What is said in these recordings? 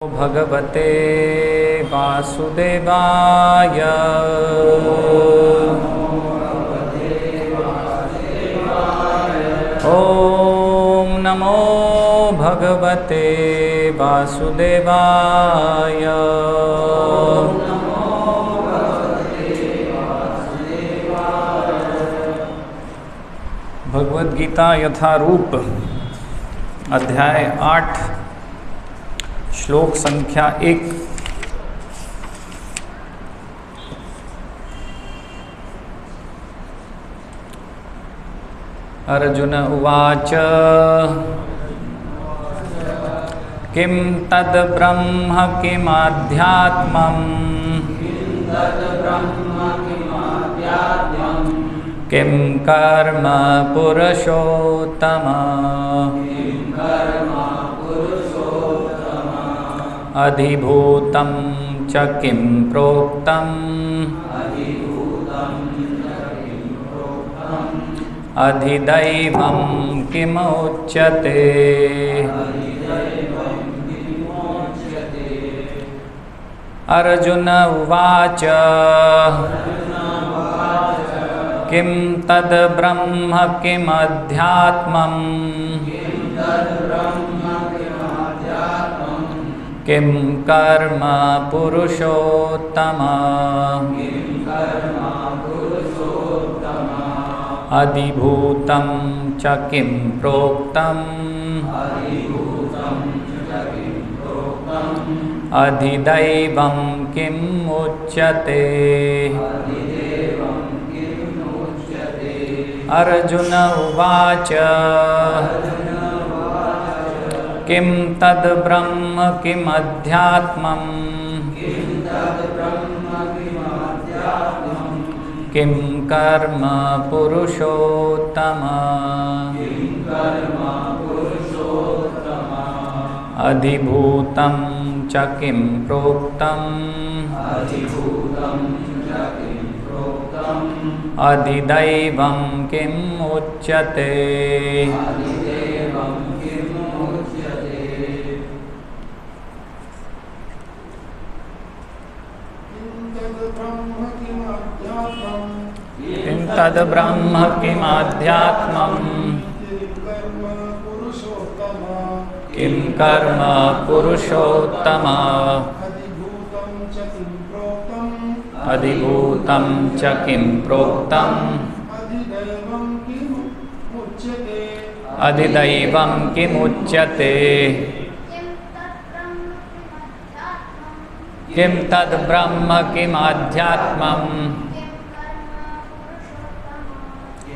भगवते वासुदेवाय। ॐ नमो भगवते वासुदेवाय। भगवद गीता यथारूप अध्याय 8 श्लोक संख्या 1। अर्जुन उवाच किं तद् ब्रह्म किमाध्यात्मम् किं कर्म पुरुषोत्तम अधिभूतं च किं प्रोक्तम् अधिदैवं किमुच्यते। अर्जुन उवाच किं तद् ब्रह्म किमध्यात्मम् किं कर्म पुरुषोत्तम अधिभूतं च किं प्रोक्तम् अधिदैवं किम् उच्यते। अर्जुन उवाच किं तद् ब्रह्म किमध्यात्मम् किं कर्म पुरुषोत्तम अधिभूतं च किं प्रोक्तम् अधिदैवं किम् उच्यते। किं तद् ब्रह्म किमाध्यात्मम् किं कर्म पुरुषोत्तम अधिभूतं च किं प्रोक्तम् अधिदैवं किमुच्यते। किं तद् ब्रह्म किमाध्यात्मम्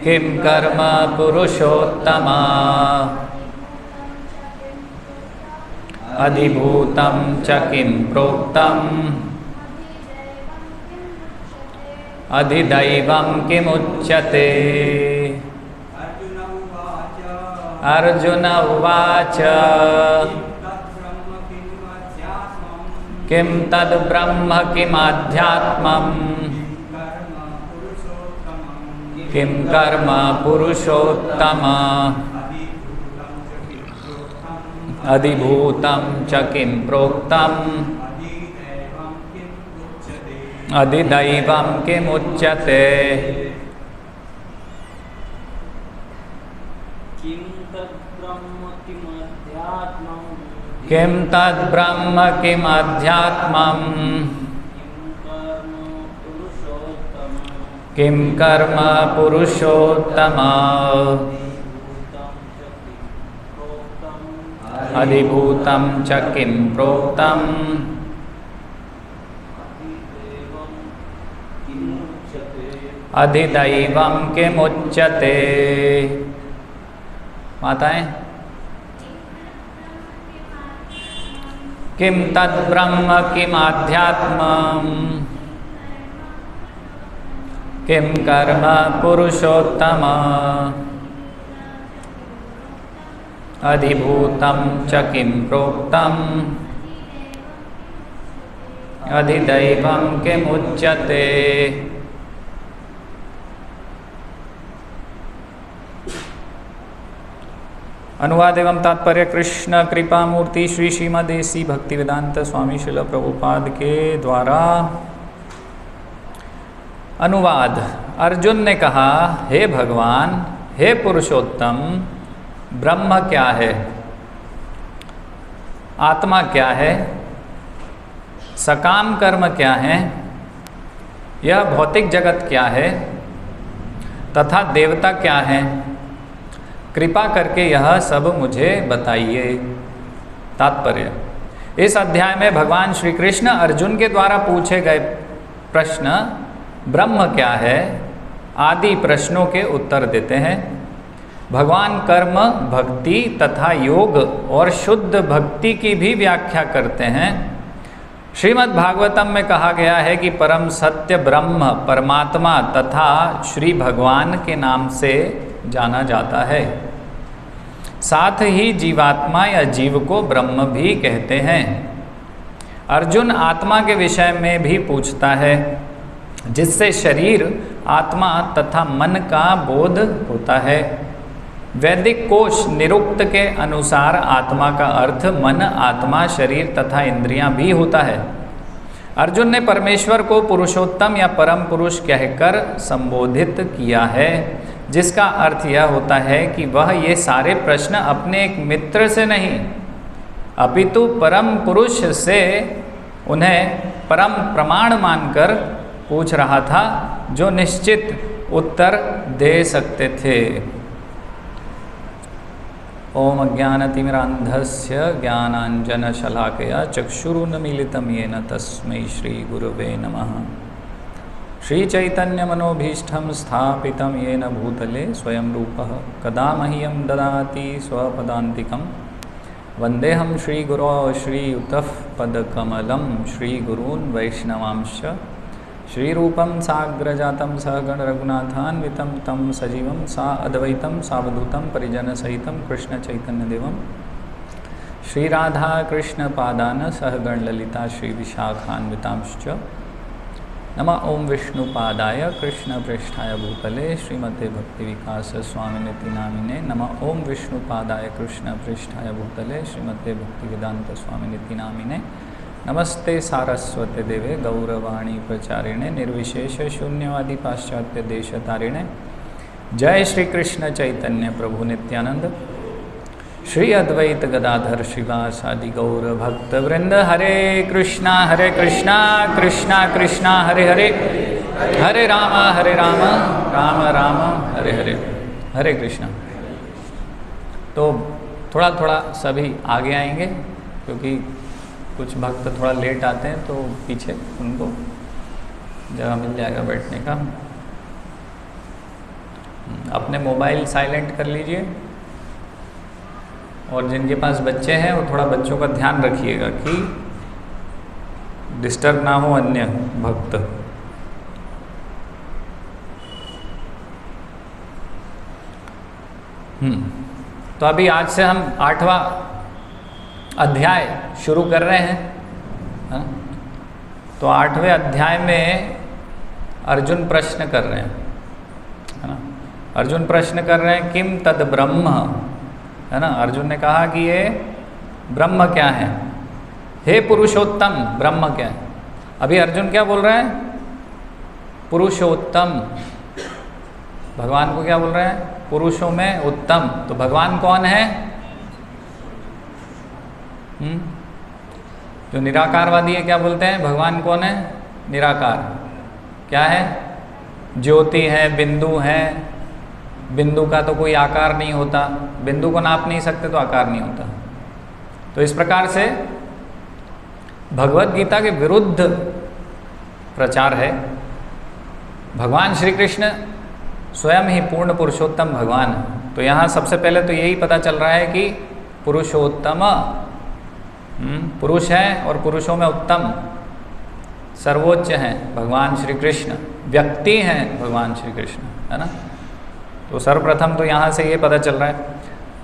किं कर्म पुरुषोत्तम अधिभूतं च किं प्रोक्तम् अधिदैवं किमुच्यते। अर्जुन उवाच किं तद् ब्रह्म किमाध्यात्मम् किं कर्म पुरुषोत्तम अधिभूतं च किं प्रोक्तम् अधिदैवं किमुच्यते। किं तद् ब्रह्म किमध्यात्मम् किं कर्म पुरुषोत्तम अधिभूतं च किं प्रोक्तम् अधिदैवं किमुच्यते। माताएं किं तद् ब्रह्म किमाध्यात्मम् किं कर्म पुरुषोत्तम अधिभूतं च किं प्रोक्तम् अधिदैवं किमुच्यते। अनुवाद एवं तात्पर्य कृष्ण कृपा मूर्ति श्री श्रीमदेसी भक्तिवेदांत स्वामी श्रील प्रभुपाद के द्वारा। अनुवाद। अर्जुन ने कहा, हे भगवान, हे पुरुषोत्तम, ब्रह्म क्या है, आत्मा क्या है, सकाम कर्म क्या है, यह भौतिक जगत क्या है तथा देवता क्या है, कृपा करके यह सब मुझे बताइए। तात्पर्य। इस अध्याय में भगवान श्री कृष्ण अर्जुन के द्वारा पूछे गए प्रश्न ब्रह्म क्या है आदि प्रश्नों के उत्तर देते हैं। भगवान कर्म, भक्ति तथा योग और शुद्ध भक्ति की भी व्याख्या करते हैं। श्रीमद् भागवतम में कहा गया है कि परम सत्य ब्रह्म परमात्मा तथा श्री भगवान के नाम से जाना जाता है। साथ ही जीवात्मा या जीव को ब्रह्म भी कहते हैं। अर्जुन आत्मा के विषय में भी पूछता है, जिससे शरीर, आत्मा तथा मन का बोध होता है। वैदिक कोश निरुक्त के अनुसार आत्मा का अर्थ मन, आत्मा, शरीर तथा इंद्रियां भी होता है। अर्जुन ने परमेश्वर को पुरुषोत्तम या परम पुरुष कहकर संबोधित किया है, जिसका अर्थ यह होता है कि वह ये सारे प्रश्न अपने एक मित्र से नहीं अपितु परम पुरुष से उन्हें परम प्रमाण मानकर पूछ रहा था, जो निश्चित उत्तर दे सकते थे। ओम अज्ञानतिमिरान्धस्य ज्ञानाञ्जनशलाकया चक्षुरुन्मीलितं येन तस्मै श्रीगुरवे नमः। श्रीचैतन्यमनोभीष्टं स्थापितं येन भूतले स्वयं रूपः कदा मह्यं ददाति स्वपदान्तिकं। वन्देऽहं श्रीगुरो श्रीयुतः पदकमलं श्रीगुरून् वैष्णवांश्च। श्रीरूपं साग्रजातं सहगण रघुनाथान्वितं तं सजीवं सा अद्वैतं सावधूतं परिजनसहितं कृष्णचैतन्यदेवं श्रीराधाकृष्णपादान् सहगण ललिता श्रीविशाखान्वितांश्च। नमः ओं विष्णुपादाय कृष्णप्रेष्ठाय भूतले श्रीमते भक्तिविकासस्वामिनिति नामिने। नमः ओं विष्णुपादाय कृष्णप्रेष्ठाय भूतले श्रीमते भक्तिवेदान्तस्वामिनिति नामिने। नमस्ते सारस्वते देवे गौरवाणी प्रचारिणे निर्विशेष शून्यवादी पाश्चात्य देशतारिणे। जय श्री कृष्ण चैतन्य प्रभु नित्यानंद श्री अद्वैत गदाधर श्रीवासादि गौर भक्त वृंद। हरे कृष्णा कृष्णा कृष्णा हरे हरे, हरे राम राम राम हरे हरे, हरे कृष्णा। तो थोड़ा थोड़ा सभी आगे आएंगे, क्योंकि कुछ भक्त थोड़ा लेट आते हैं तो पीछे उनको जगह मिल जाएगा बैठने का। अपने मोबाइल साइलेंट कर लीजिए, और जिनके पास बच्चे हैं वो थोड़ा बच्चों का ध्यान रखिएगा कि डिस्टर्ब ना हो अन्य भक्त। तो अभी आज से हम 8वां अध्याय शुरू कर रहे हैं। तो 8वें अध्याय में अर्जुन प्रश्न कर रहे हैं, है ना। अर्जुन प्रश्न कर रहे हैं, किम तद ब्रह्म, है ना। अर्जुन ने कहा कि ये ब्रह्म क्या है, हे पुरुषोत्तम ब्रह्म क्या है। अभी अर्जुन क्या बोल रहे हैं, पुरुषोत्तम। भगवान को क्या बोल रहे हैं, पुरुषों में उत्तम। तो भगवान कौन है, जो निराकारवादी है क्या बोलते हैं, भगवान कौन है, निराकार। क्या है, ज्योति है, बिंदु है। बिंदु का तो कोई आकार नहीं होता, बिंदु को नाप नहीं सकते तो आकार नहीं होता। तो इस प्रकार से भगवत गीता के विरुद्ध प्रचार है। भगवान श्री कृष्ण स्वयं ही पूर्ण पुरुषोत्तम भगवान है। तो यहाँ सबसे पहले तो यही पता चल रहा है कि पुरुषोत्तम पुरुष है, और पुरुषों में उत्तम सर्वोच्च हैं भगवान श्री कृष्ण, व्यक्ति हैं भगवान श्री कृष्ण, है ना। तो सर्वप्रथम तो यहाँ से ये पता चल रहा है,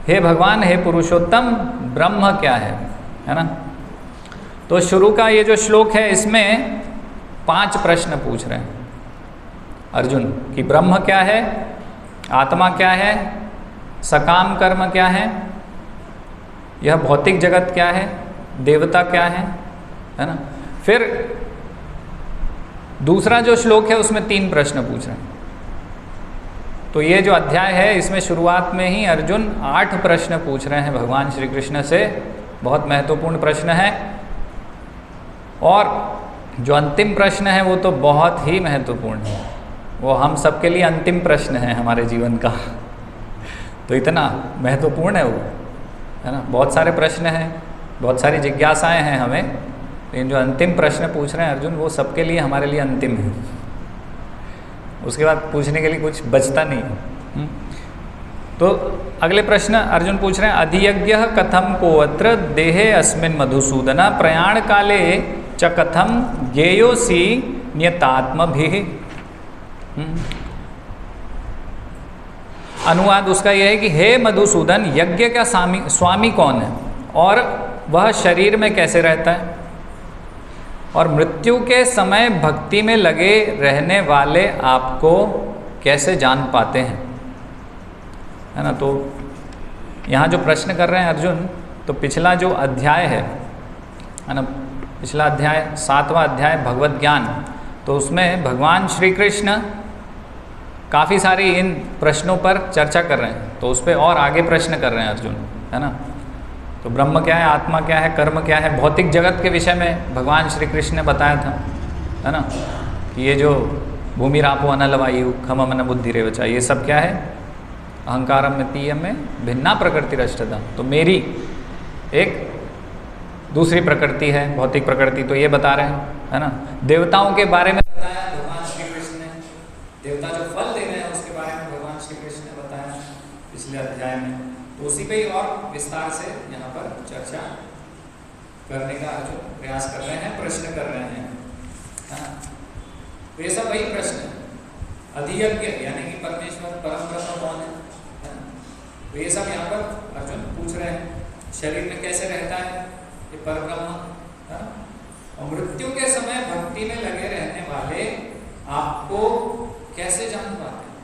हे भगवान, हे पुरुषोत्तम, ब्रह्म क्या है ना। तो शुरू का ये जो श्लोक है इसमें 5 प्रश्न पूछ रहे हैं अर्जुन कि ब्रह्म क्या है, आत्मा क्या है, सकाम कर्म क्या है, यह भौतिक जगत क्या है, देवता क्या है ना। फिर दूसरा जो श्लोक है उसमें 3 प्रश्न पूछ रहे हैं। तो ये जो अध्याय है इसमें शुरुआत में ही अर्जुन 8 प्रश्न पूछ रहे हैं भगवान श्री कृष्ण से, बहुत महत्वपूर्ण प्रश्न है। और जो अंतिम प्रश्न है वो तो बहुत ही महत्वपूर्ण है, वो हम सबके लिए अंतिम प्रश्न है हमारे जीवन का। तो इतना महत्वपूर्ण है वो, है ना। बहुत सारे प्रश्न हैं, बहुत सारी जिज्ञासाएं हैं हमें, लेकिन जो अंतिम प्रश्न पूछ रहे हैं अर्जुन वो सबके लिए हमारे लिए अंतिम है। उसके बाद पूछने के लिए कुछ बचता नहीं है। तो अगले प्रश्न अर्जुन पूछ रहे हैं, अधियज्ञ कथम कोऽत्र देहे अस्मिन् मधुसूदन प्रयाण काले च कथम ज्ञेयोऽसि नियतात्मभिः। अनुवाद उसका यह है कि हे मधुसूदन, यज्ञ का स्वामी कौन है और वह शरीर में कैसे रहता है, और मृत्यु के समय भक्ति में लगे रहने वाले आपको कैसे जान पाते हैं, है ना। तो यहाँ जो प्रश्न कर रहे हैं अर्जुन, तो पिछला जो अध्याय है ना, पिछला अध्याय 7वां अध्याय भगवत ज्ञान, तो उसमें भगवान श्री कृष्ण काफ़ी सारी इन प्रश्नों पर चर्चा कर रहे हैं। तो उस पर और आगे प्रश्न कर रहे हैं अर्जुन, है ना। तो ब्रह्म क्या है, आत्मा क्या है, कर्म क्या है, भौतिक जगत के विषय में भगवान श्री कृष्ण ने बताया था, है ना, कि ये जो भूमि रापो अनल वायु खम मन बुद्धि रेवचा, ये सब क्या है, अहंकारम मितीयम में भिन्ना प्रकृति रष्टता। तो मेरी एक दूसरी प्रकृति है, भौतिक प्रकृति, तो ये बता रहे हैं, है ना। देवताओं के बारे में बताया भगवान श्री कृष्ण ने, देवता जो फल दे रहे हैं उसके बारे में भगवान श्री कृष्ण ने बताया पिछले अध्याय में। तो उसी पे ही और विस्तार से यहाँ पर चर्चा करने का जो प्रयास कर रहे हैं, प्रश्न कर रहे हैं, हाँ। तो ये सब वही प्रश्न है। अधियज्ञ यानी कि परमेश्वर परम ब्रह्म कौन है, तो ये सब यहाँ पर अर्जुन पूछ रहे हैं। शरीर में कैसे रहता है ये परब्रह्म, हाँ? और मृत्यु के समय भक्ति में लगे रहने वाले आपको कैसे जान पाते हैं।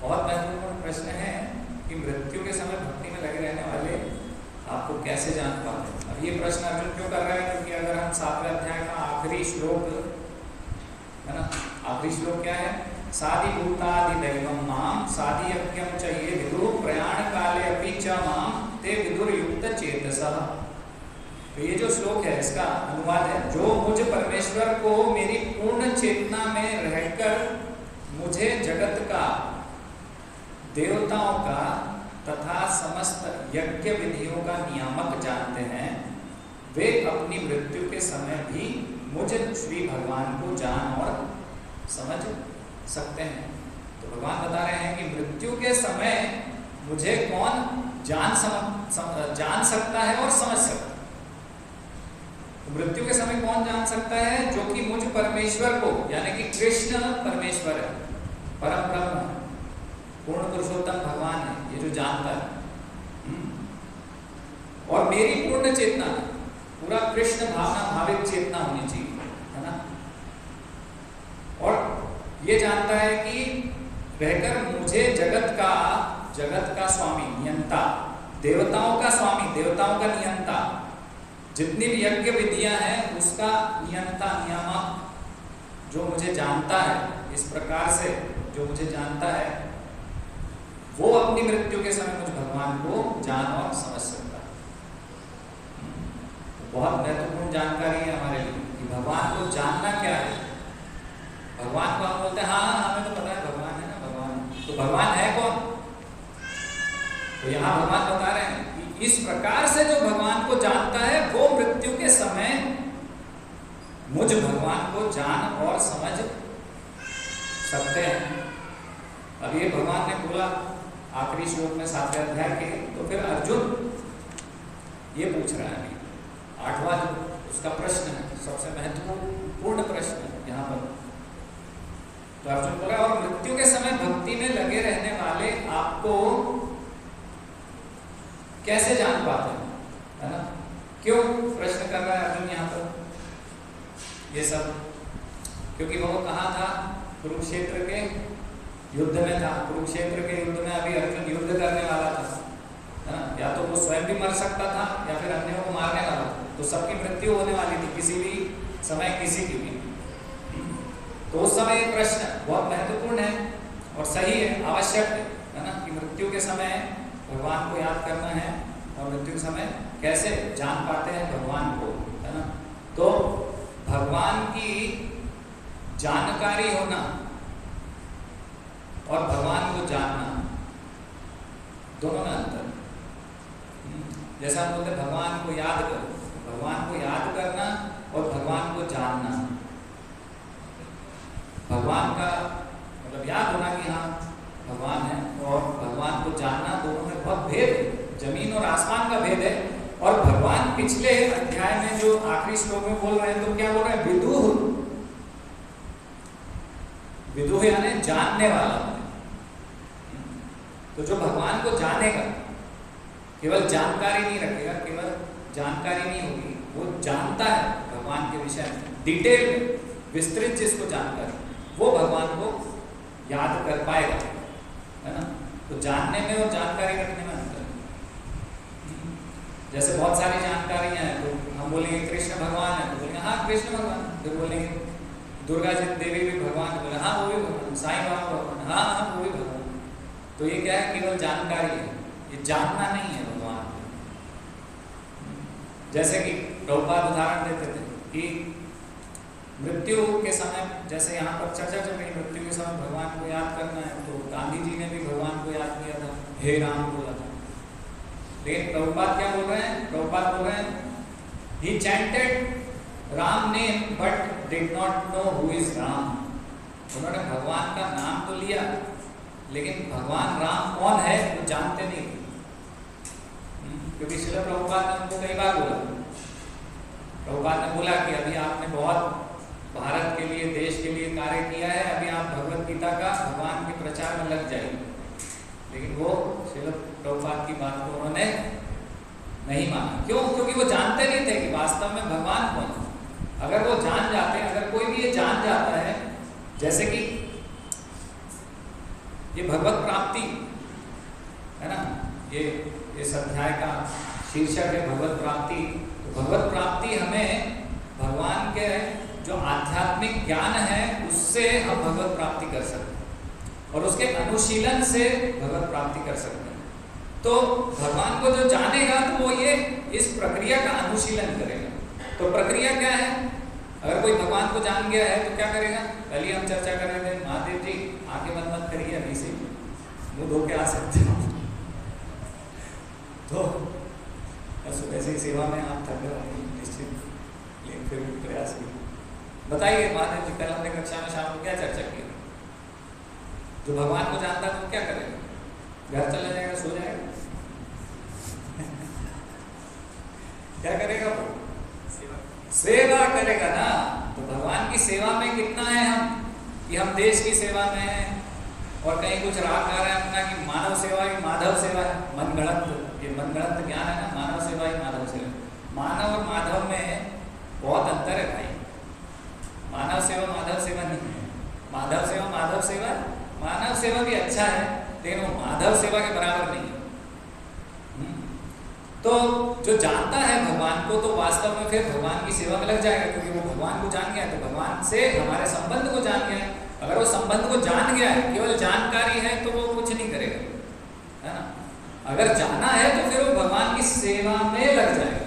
बहुत महत्वपूर्ण प्रश्न है कि मृत्यु के समय भक्ति में लगे रहने वाले आपको कैसे जान पाते हैं। अब ये प्रश्न अर्जुन क्यों कर रहा है, क्योंकि अगर हम 7वें अध्याय का आखिरी श्लोक, है ना, आखिरी श्लोक क्या है, साधि भूतादि दैवम माम साधि यज्ञम च ये विदुर प्रयाण काले अपि च माम ते विदुर युक्त चेतसः। तो ये जो श्लोक है इसका अनुवाद है, जो मुझ परमेश्वर को मेरी पूर्ण चेतना में रहकर मुझे जगत का, देवताओं का तथा समस्त यज्ञ विधियों का नियामक जानते हैं, वे अपनी मृत्यु के समय भी मुझ श्री भगवान को जान और समझ सकते हैं। तो भगवान बता रहे हैं कि मृत्यु के समय मुझे कौन जान सकता है और समझ सकता है। तो मृत्यु के समय कौन जान सकता है, जो कि मुझ परमेश्वर को, यानी कि कृष्ण परमेश्वर है, परम ब्रह्म है, पूर्ण पुरुषोत्तम भगवान है, ये जो जानता है। और मेरी पूर्ण चेतना, पूरा कृष्ण भावना भावित चेतना होनी चाहिए, है ना। और ये जानता है कि रहकर मुझे जगत का स्वामी, नियंता, देवताओं का स्वामी, देवताओं का नियंता, जितनी भी यज्ञ विधियां हैं उसका नियंता, नियामक, जो मुझे जानता है, इस प्रकार से जो मुझे जानता है, वो अपनी मृत्यु के समय मुझ भगवान को जान और समझ सकता है। बहुत महत्वपूर्ण जानकारी है हमारे लिए कि भगवान को जानना क्या है। भगवान को हम बोलते हैं हाँ हमें तो पता है भगवान है ना, भगवान, तो भगवान है कौन। तो यहाँ भगवान बता रहे हैं कि इस प्रकार से जो भगवान को जानता है वो मृत्यु के समय मुझ भगवान को जान और समझ सकते हैं। अब ये भगवान ने बोला आखिरी श्लोक में 7वें अध्याय के, तो फिर अर्जुन ये पूछ रहा है, 8वां उसका प्रश्न है, सबसे महत्वपूर्ण प्रश्न यहाँ पर। तो अर्जुन बोला, और मृत्यु के समय भक्ति में लगे रहने वाले आपको कैसे जान पाते हैं, है ना। क्यों प्रश्न कर रहा है अर्जुन यहाँ पर ये सब, क्योंकि वो कहाँ था, कुरुक्षेत्र के युद्ध में था। कुरुक्षेत्र के युद्ध में अभी अर्जुन युद्ध करने वाला था, है ना। या तो वो स्वयं भी मर सकता था या फिर अन्यों को मारने वाला था, तो सबकी मृत्यु होने वाली थी किसी भी समय, किसी की भी। तो उस समय ये प्रश्न बहुत महत्वपूर्ण है और सही है, आवश्यक है ना, कि मृत्यु के समय भगवान को याद करना है और मृत्यु के समय कैसे जान पाते हैं भगवान को, है ना। तो भगवान की जानकारी होना और भगवान को जानना, दोनों में अंतर। जैसा हम बोलते हैं भगवान को याद करो, भगवान को याद करना और भगवान को जानना, भगवान का मतलब याद होना कि हाँ भगवान है, और भगवान को जानना, दोनों में बहुत भेद है, जमीन और आसमान का भेद है। और भगवान पिछले अध्याय में जो आखिरी श्लोक में बोल रहे हैं, तो क्या बोल रहे हैं, विदुह, विदुह यानी जानने वाला। तो जो भगवान को जानेगा, केवल जानकारी नहीं रखेगा, केवल जानकारी नहीं होगी, वो जानता है भगवान के विषय में डिटेल में, विस्तृत जिसको जानकारी, वो भगवान को याद कर पाएगा, है ना। तो जानने में और जानकारी रखने में अंतर है। जैसे बहुत सारी जानकारियां हैं, तो हम बोलेंगे कृष्ण भगवान है, तो बोलेंगे हाँ कृष्ण भगवान, तो बोलेंगे दुर्गा जी देवी भी भगवान है, बोले हाँ वो भी भगवान, साईं बाबा भगवान, हाँ हाँ वो भी भगवान। तो ये क्या है, केवल जानकारी है, ये जानना नहीं है भगवान। जैसे कि प्रभुपाद उदाहरण देते थे कि मृत्यु के समय, जैसे यहाँ पर चर्चा चल रही, मृत्यु के समय भगवान को याद करना है, तो गांधी जी ने भी भगवान को याद किया था, हे राम बोला था। लेकिन प्रभुपाद क्या बोल रहे हैं, प्रभुपाद बोल रहे हैं he chanted Ram name but did not know who is Ram. उन्होंने भगवान का नाम तो लिया, लेकिन भगवान राम कौन है वो जानते नहीं थे, क्योंकि श्रील प्रभुपाद ने उनको कई बार बोला। प्रभुपाद ने बोला कि अभी आपने बहुत भारत के लिए, देश के लिए कार्य किया है, अभी आप भगवत गीता का भगवान के प्रचार में लग जाइए। लेकिन वो श्रील प्रभुपाद की बात को उन्होंने नहीं माना। क्यों? क्योंकि वो जानते नहीं थे कि वास्तव में भगवान कौन है। अगर वो जान जाते, अगर कोई भी ये जान जाता है, जैसे कि ये भगवत प्राप्ति है ना, ये इस अध्याय का शीर्षक है भगवत प्राप्ति। तो भगवत प्राप्ति हमें भगवान के जो आध्यात्मिक ज्ञान है उससे हम भगवत प्राप्ति कर सकते हैं, और उसके अनुशीलन से भगवत प्राप्ति कर सकते हैं। तो भगवान को जो जानेगा तो वो ये इस प्रक्रिया का अनुशीलन करेगा। तो प्रक्रिया क्या है? अगर कोई भगवान को जान गया है तो क्या करेगा? कल ही हम चर्चा कर रहे थे, महादेव जी आंखें बंद मत करिए, अभी से मुंह धो के आ सकते हो। तो सुबह से सेवा में आप थक गए निश्चित, लेकिन फिर भी प्रयास किए। बताइए महादेव जी, कल हमने कक्षा में शाम को क्या चर्चा की? जो भगवान को जानता है तो क्या करेगा? घर चला जाएगा, सो जाएगा? क्या करेगा वो? सेवा करेगा ना। तो भगवान की सेवा में कितना है हम, कि हम देश की सेवा में हैं, और कहीं कुछ राग गा रहे हैं अपना कि मानव सेवा ही माधव सेवा है। मनगढ़ंत, ये मनगढ़ंत ज्ञान है ना, मानव सेवा ही माधव सेवा। मानव और माधव में बहुत अंतर है भाई। मानव सेवा माधव सेवा नहीं है, माधव सेवा माधव सेवा। मानव सेवा भी अच्छा है, लेकिन वो माधव सेवा के बराबर नहीं है। तो जो जानता है भगवान को, तो वास्तव में फिर भगवान की सेवा में लग जाएगा, क्योंकि वो भगवान को जान गया है, तो भगवान से हमारे संबंध को जान गया है। अगर वो संबंध को जान गया है, केवल जानकारी है, तो वो कुछ नहीं करेगा, है ना। अगर जाना है तो फिर वो भगवान की सेवा में लग जाएगा।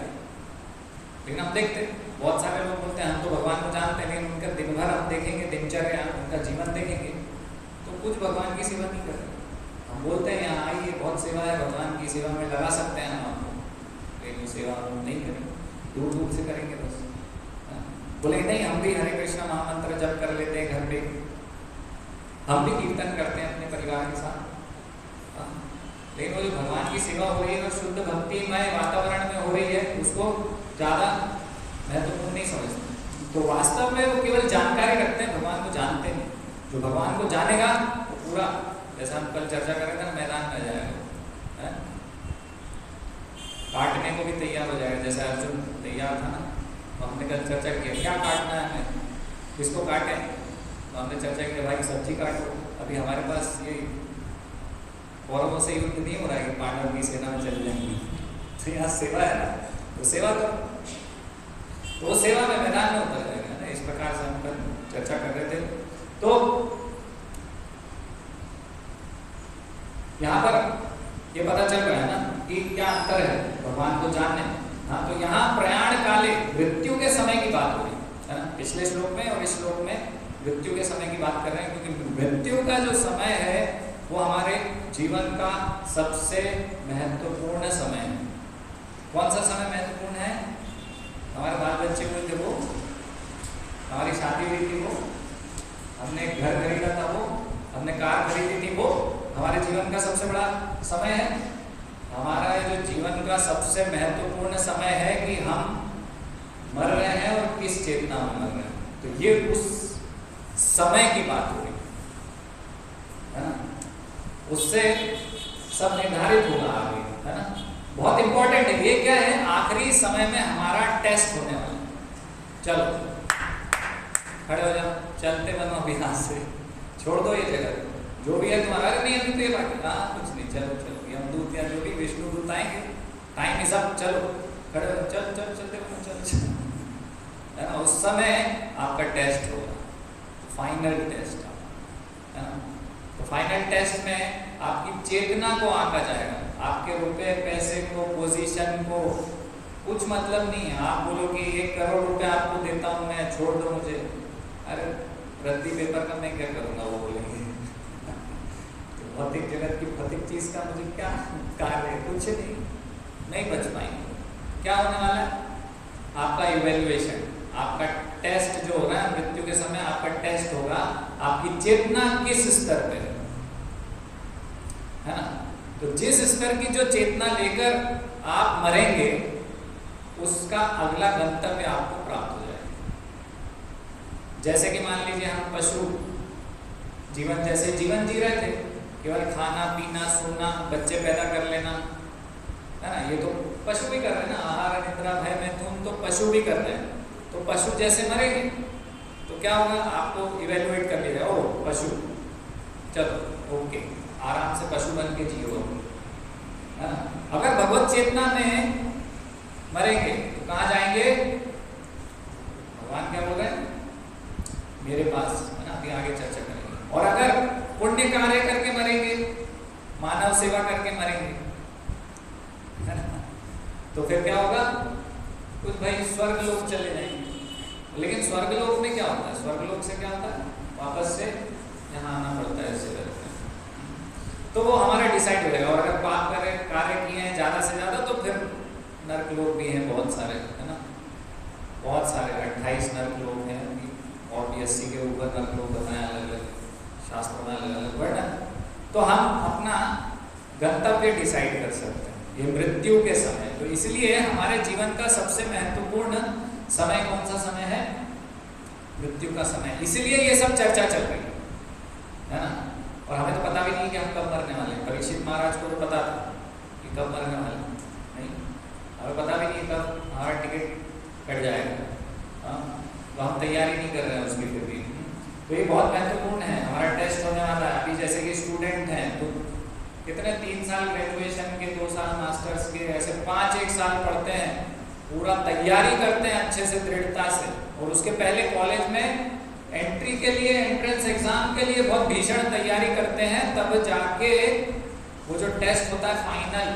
लेकिन हम देखते हैं बहुत सारे लोग बोलते हैं हम तो भगवान को जानते हैं, लेकिन उनका दिन भर हम देखेंगे, दिनचर्या, उनका जीवन देखेंगे तो कुछ भगवान की सेवा नहीं कर रहे। हम बोलते हैं यहाँ आइए, बहुत सेवा है, भगवान की सेवा में लगा सकते हैं हम आपको, लेकिन वो सेवा हम नहीं करेंगे, दूर दूर से करेंगे बस। बोले नहीं, हम भी हरे कृष्णा महामंत्र जप कर लेते हैं घर पे, हम भी कीर्तन करते हैं अपने परिवार के साथ, लेकिन वो जो भगवान की सेवा हो रही है और शुद्ध भक्तिमय वातावरण में हो रही है, उसको ज़्यादा महत्वपूर्ण नहीं समझते। तो वास्तव में वो केवल जानकारी रखते हैं, भगवान को जानते नहीं। जो भगवान को जानेगा वो पूरा, जैसा हम कल चर्चा कर रहे थे ना, मैदान में जाएगा, काटने को भी तैयार हो जाएगा। जैसे अर्जुन तैयार था ना, तो हमने कल चर्चा किया क्या काटना है हमें, किसको काटें। तो हमने चर्चा किया भाई सब्जी काटो, अभी हमारे पास ये कौरवों से युद्ध नहीं हो रहा है कि पांडव की सेना में चले जाएंगे, तो यहाँ सेवा है ना, तो सेवा करो, तो वो सेवा में मैदान में उतर जाएगा ना। इस प्रकार से हम कल चर्चा कर रहे थे। तो यहाँ पर ये पता चल रहा है ना कि क्या अंतर है भगवान को जानने में। हाँ, तो यहाँ प्रयाण काले मृत्यु के समय की बात हो रही है ना, पिछले श्लोक में और इस श्लोक में मृत्यु के समय की बात कर रहे हैं, क्योंकि मृत्यु का जो समय है वो हमारे जीवन का सबसे महत्वपूर्ण समय है। कौन सा समय महत्वपूर्ण है? हमारे बाल बच्चे हुए थे वो, हमारी शादी हुई थी वो, हमने घर खरीदा था वो, हमने कार खरीदी थी वो, हमारे जीवन का सबसे बड़ा समय है। हमारा जो जीवन का सबसे महत्वपूर्ण समय है कि हम मर रहे हैं और किस चेतना में मर रहे हैं। तो ये उस समय की बात हो रही है ना, उससे सब निर्धारित होगा आगे, है ना। बहुत इंपॉर्टेंट है ये। क्या है? आखिरी समय में हमारा टेस्ट होने वाला है। चलो खड़े हो जाओ, चलते बनो अभी यहाँ से, छोड़ दो ये जगह, जो भी है तुम्हारा। अरे नहीं अभी तो ये बाकी, हाँ कुछ नहीं, चलो चलो, यमदूत या जो भी विष्णु दूत आएंगे, टाइम इज अप, चलो खड़े हो, चल चल चलते बनो, चल चल, है ना। उस समय आपका टेस्ट होगा, फाइनल टेस्ट, है ना। तो फाइनल टेस्ट में आपकी चेतना को आंका जाएगा, आपके रुपए पैसे को, पोजीशन को कुछ मतलब नहीं है। आप बोलो कि 1 करोड़ रुपए आपको देता हूँ मैं, छोड़ दो मुझे। अरे रद्दी पेपर का मैं क्या करूँगा, वो बोलेंगे। तो भौतिक जगत की भौतिक चीज़ का मुझे क्या कार्य है? कुछ नहीं बच पाएंगे। क्या होने वाला है? आपका इवेल्युएशन, आपका टेस्ट जो होगा मृत्यु के समय, आपका टेस्ट होगा आपकी चेतना किस स्तर पे है ना। तो जिस स्तर की जो चेतना लेकर आप मरेंगे, उसका अगला गंतव्य आपको प्राप्त हो जाएगा। जैसे कि मान लीजिए हम पशु जीवन जैसे जीवन जी रहे थे, केवल खाना पीना सोना, बच्चे पैदा कर लेना, है ना। ये तो पशु भी कर रहे हैं ना, आहार निद्रा भय मैथुन तो पशु भी कर रहे हैं। तो पशु जैसे मरेंगे तो क्या होगा? आपको इवेल्युएट कर लिया, ओ पशु, चलो ओके, आराम से पशु बन के जियो, है ना। अगर भगवत चेतना में मरेंगे तो कहाँ जाएंगे? भगवान क्या बोल रहे हैं? मेरे पास, है ना। अभी आगे चर्चा करेंगे। और अगर पुण्य कार्य करके मरेंगे, मानव सेवा करके मरेंगे, है ना, तो फिर क्या होगा? कुछ भाई स्वर्ग लोक चले जाएंगे। लेकिन स्वर्ग लोक में क्या होता है? स्वर्ग लोक से क्या होता है? वापस से यहाँ आना पड़ता है, ऐसे करते हैं। तो वो हमारा डिसाइड हो जाएगा। और अगर पाप कार्य किए हैं ज़्यादा से ज़्यादा, तो फिर नर्क लोक भी हैं बहुत सारे, है ना। बहुत सारे 28 नर्क लोक हैं, और भी 80 के ऊपर नर्क लोक बताए अलग अलग शास्त्रों में, अलग अलग वर्ड है। तो हम अपना गंतव्य डिसाइड कर सकते हैं ये मृत्यु के समय। तो इसलिए हमारे जीवन का सबसे महत्वपूर्ण समय कौन सा समय है? मृत्यु का समय। इसलिए ये सब चर्चा चल रही है ना। और हमें तो पता भी नहीं कि हम कब मरने वाले हैं। परीक्षित महाराज को तो पता था कि कब मरने वाले नहीं, हमें पता भी नहीं कब हमारा टिकट कट जाएगा। हाँ, तो हम तैयारी नहीं कर रहे हैं उसकी फिर भी। तो ये बहुत महत्वपूर्ण है। हमारा टेस्ट होने वाला है। अभी जैसे कि स्टूडेंट हैं तो कितने 3 साल ग्रेजुएशन के, 2 साल मास्टर्स के, ऐसे 5-1 साल पढ़ते हैं, पूरा तैयारी करते हैं अच्छे से, दृढ़ता से। और उसके पहले कॉलेज में एंट्री के लिए, एंट्रेंस एग्जाम के लिए बहुत भीषण तैयारी करते हैं। तब जाके वो जो टेस्ट होता है फाइनल,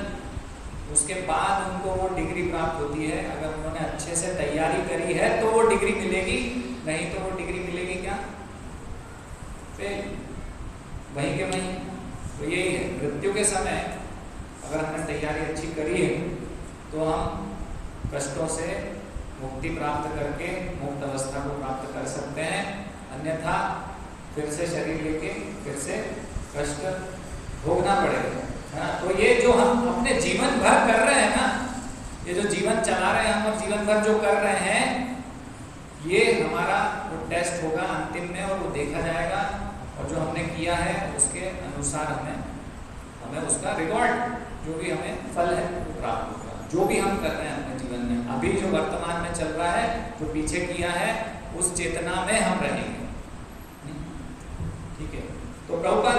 उसके बाद उनको वो डिग्री प्राप्त होती है। अगर उन्होंने अच्छे से तैयारी करी है तो वो डिग्री मिलेगी, नहीं तो वो डिग्री मिलेगी क्या? फेल, वहीं के वहीं। तो यही है, मृत्यु के समय अगर हमने तैयारी अच्छी करी है तो हम कष्टों से मुक्ति प्राप्त करके मुक्त अवस्था को प्राप्त कर सकते हैं। अन्यथा फिर से शरीर लेके फिर से कष्ट भोगना पड़ेगा, है ना। तो ये जो हम अपने जीवन भर कर रहे हैं ना, ये जो जीवन चला रहे हैं हम और जीवन भर जो कर रहे हैं, ये हमारा वो टेस्ट होगा अंतिम में, और वो देखा जाएगा। और जो हमने किया है उसके अनुसार हमें उसका रिवॉर्ड, जो भी हमें फल है वो प्राप्त होगा। जो भी हम कर रहे हैं अपने जीवन में, अभी जो वर्तमान में चल रहा है, जो पीछे किया है, उस चेतना में हम रहेंगे। ठीक है। तो प्रभुपाद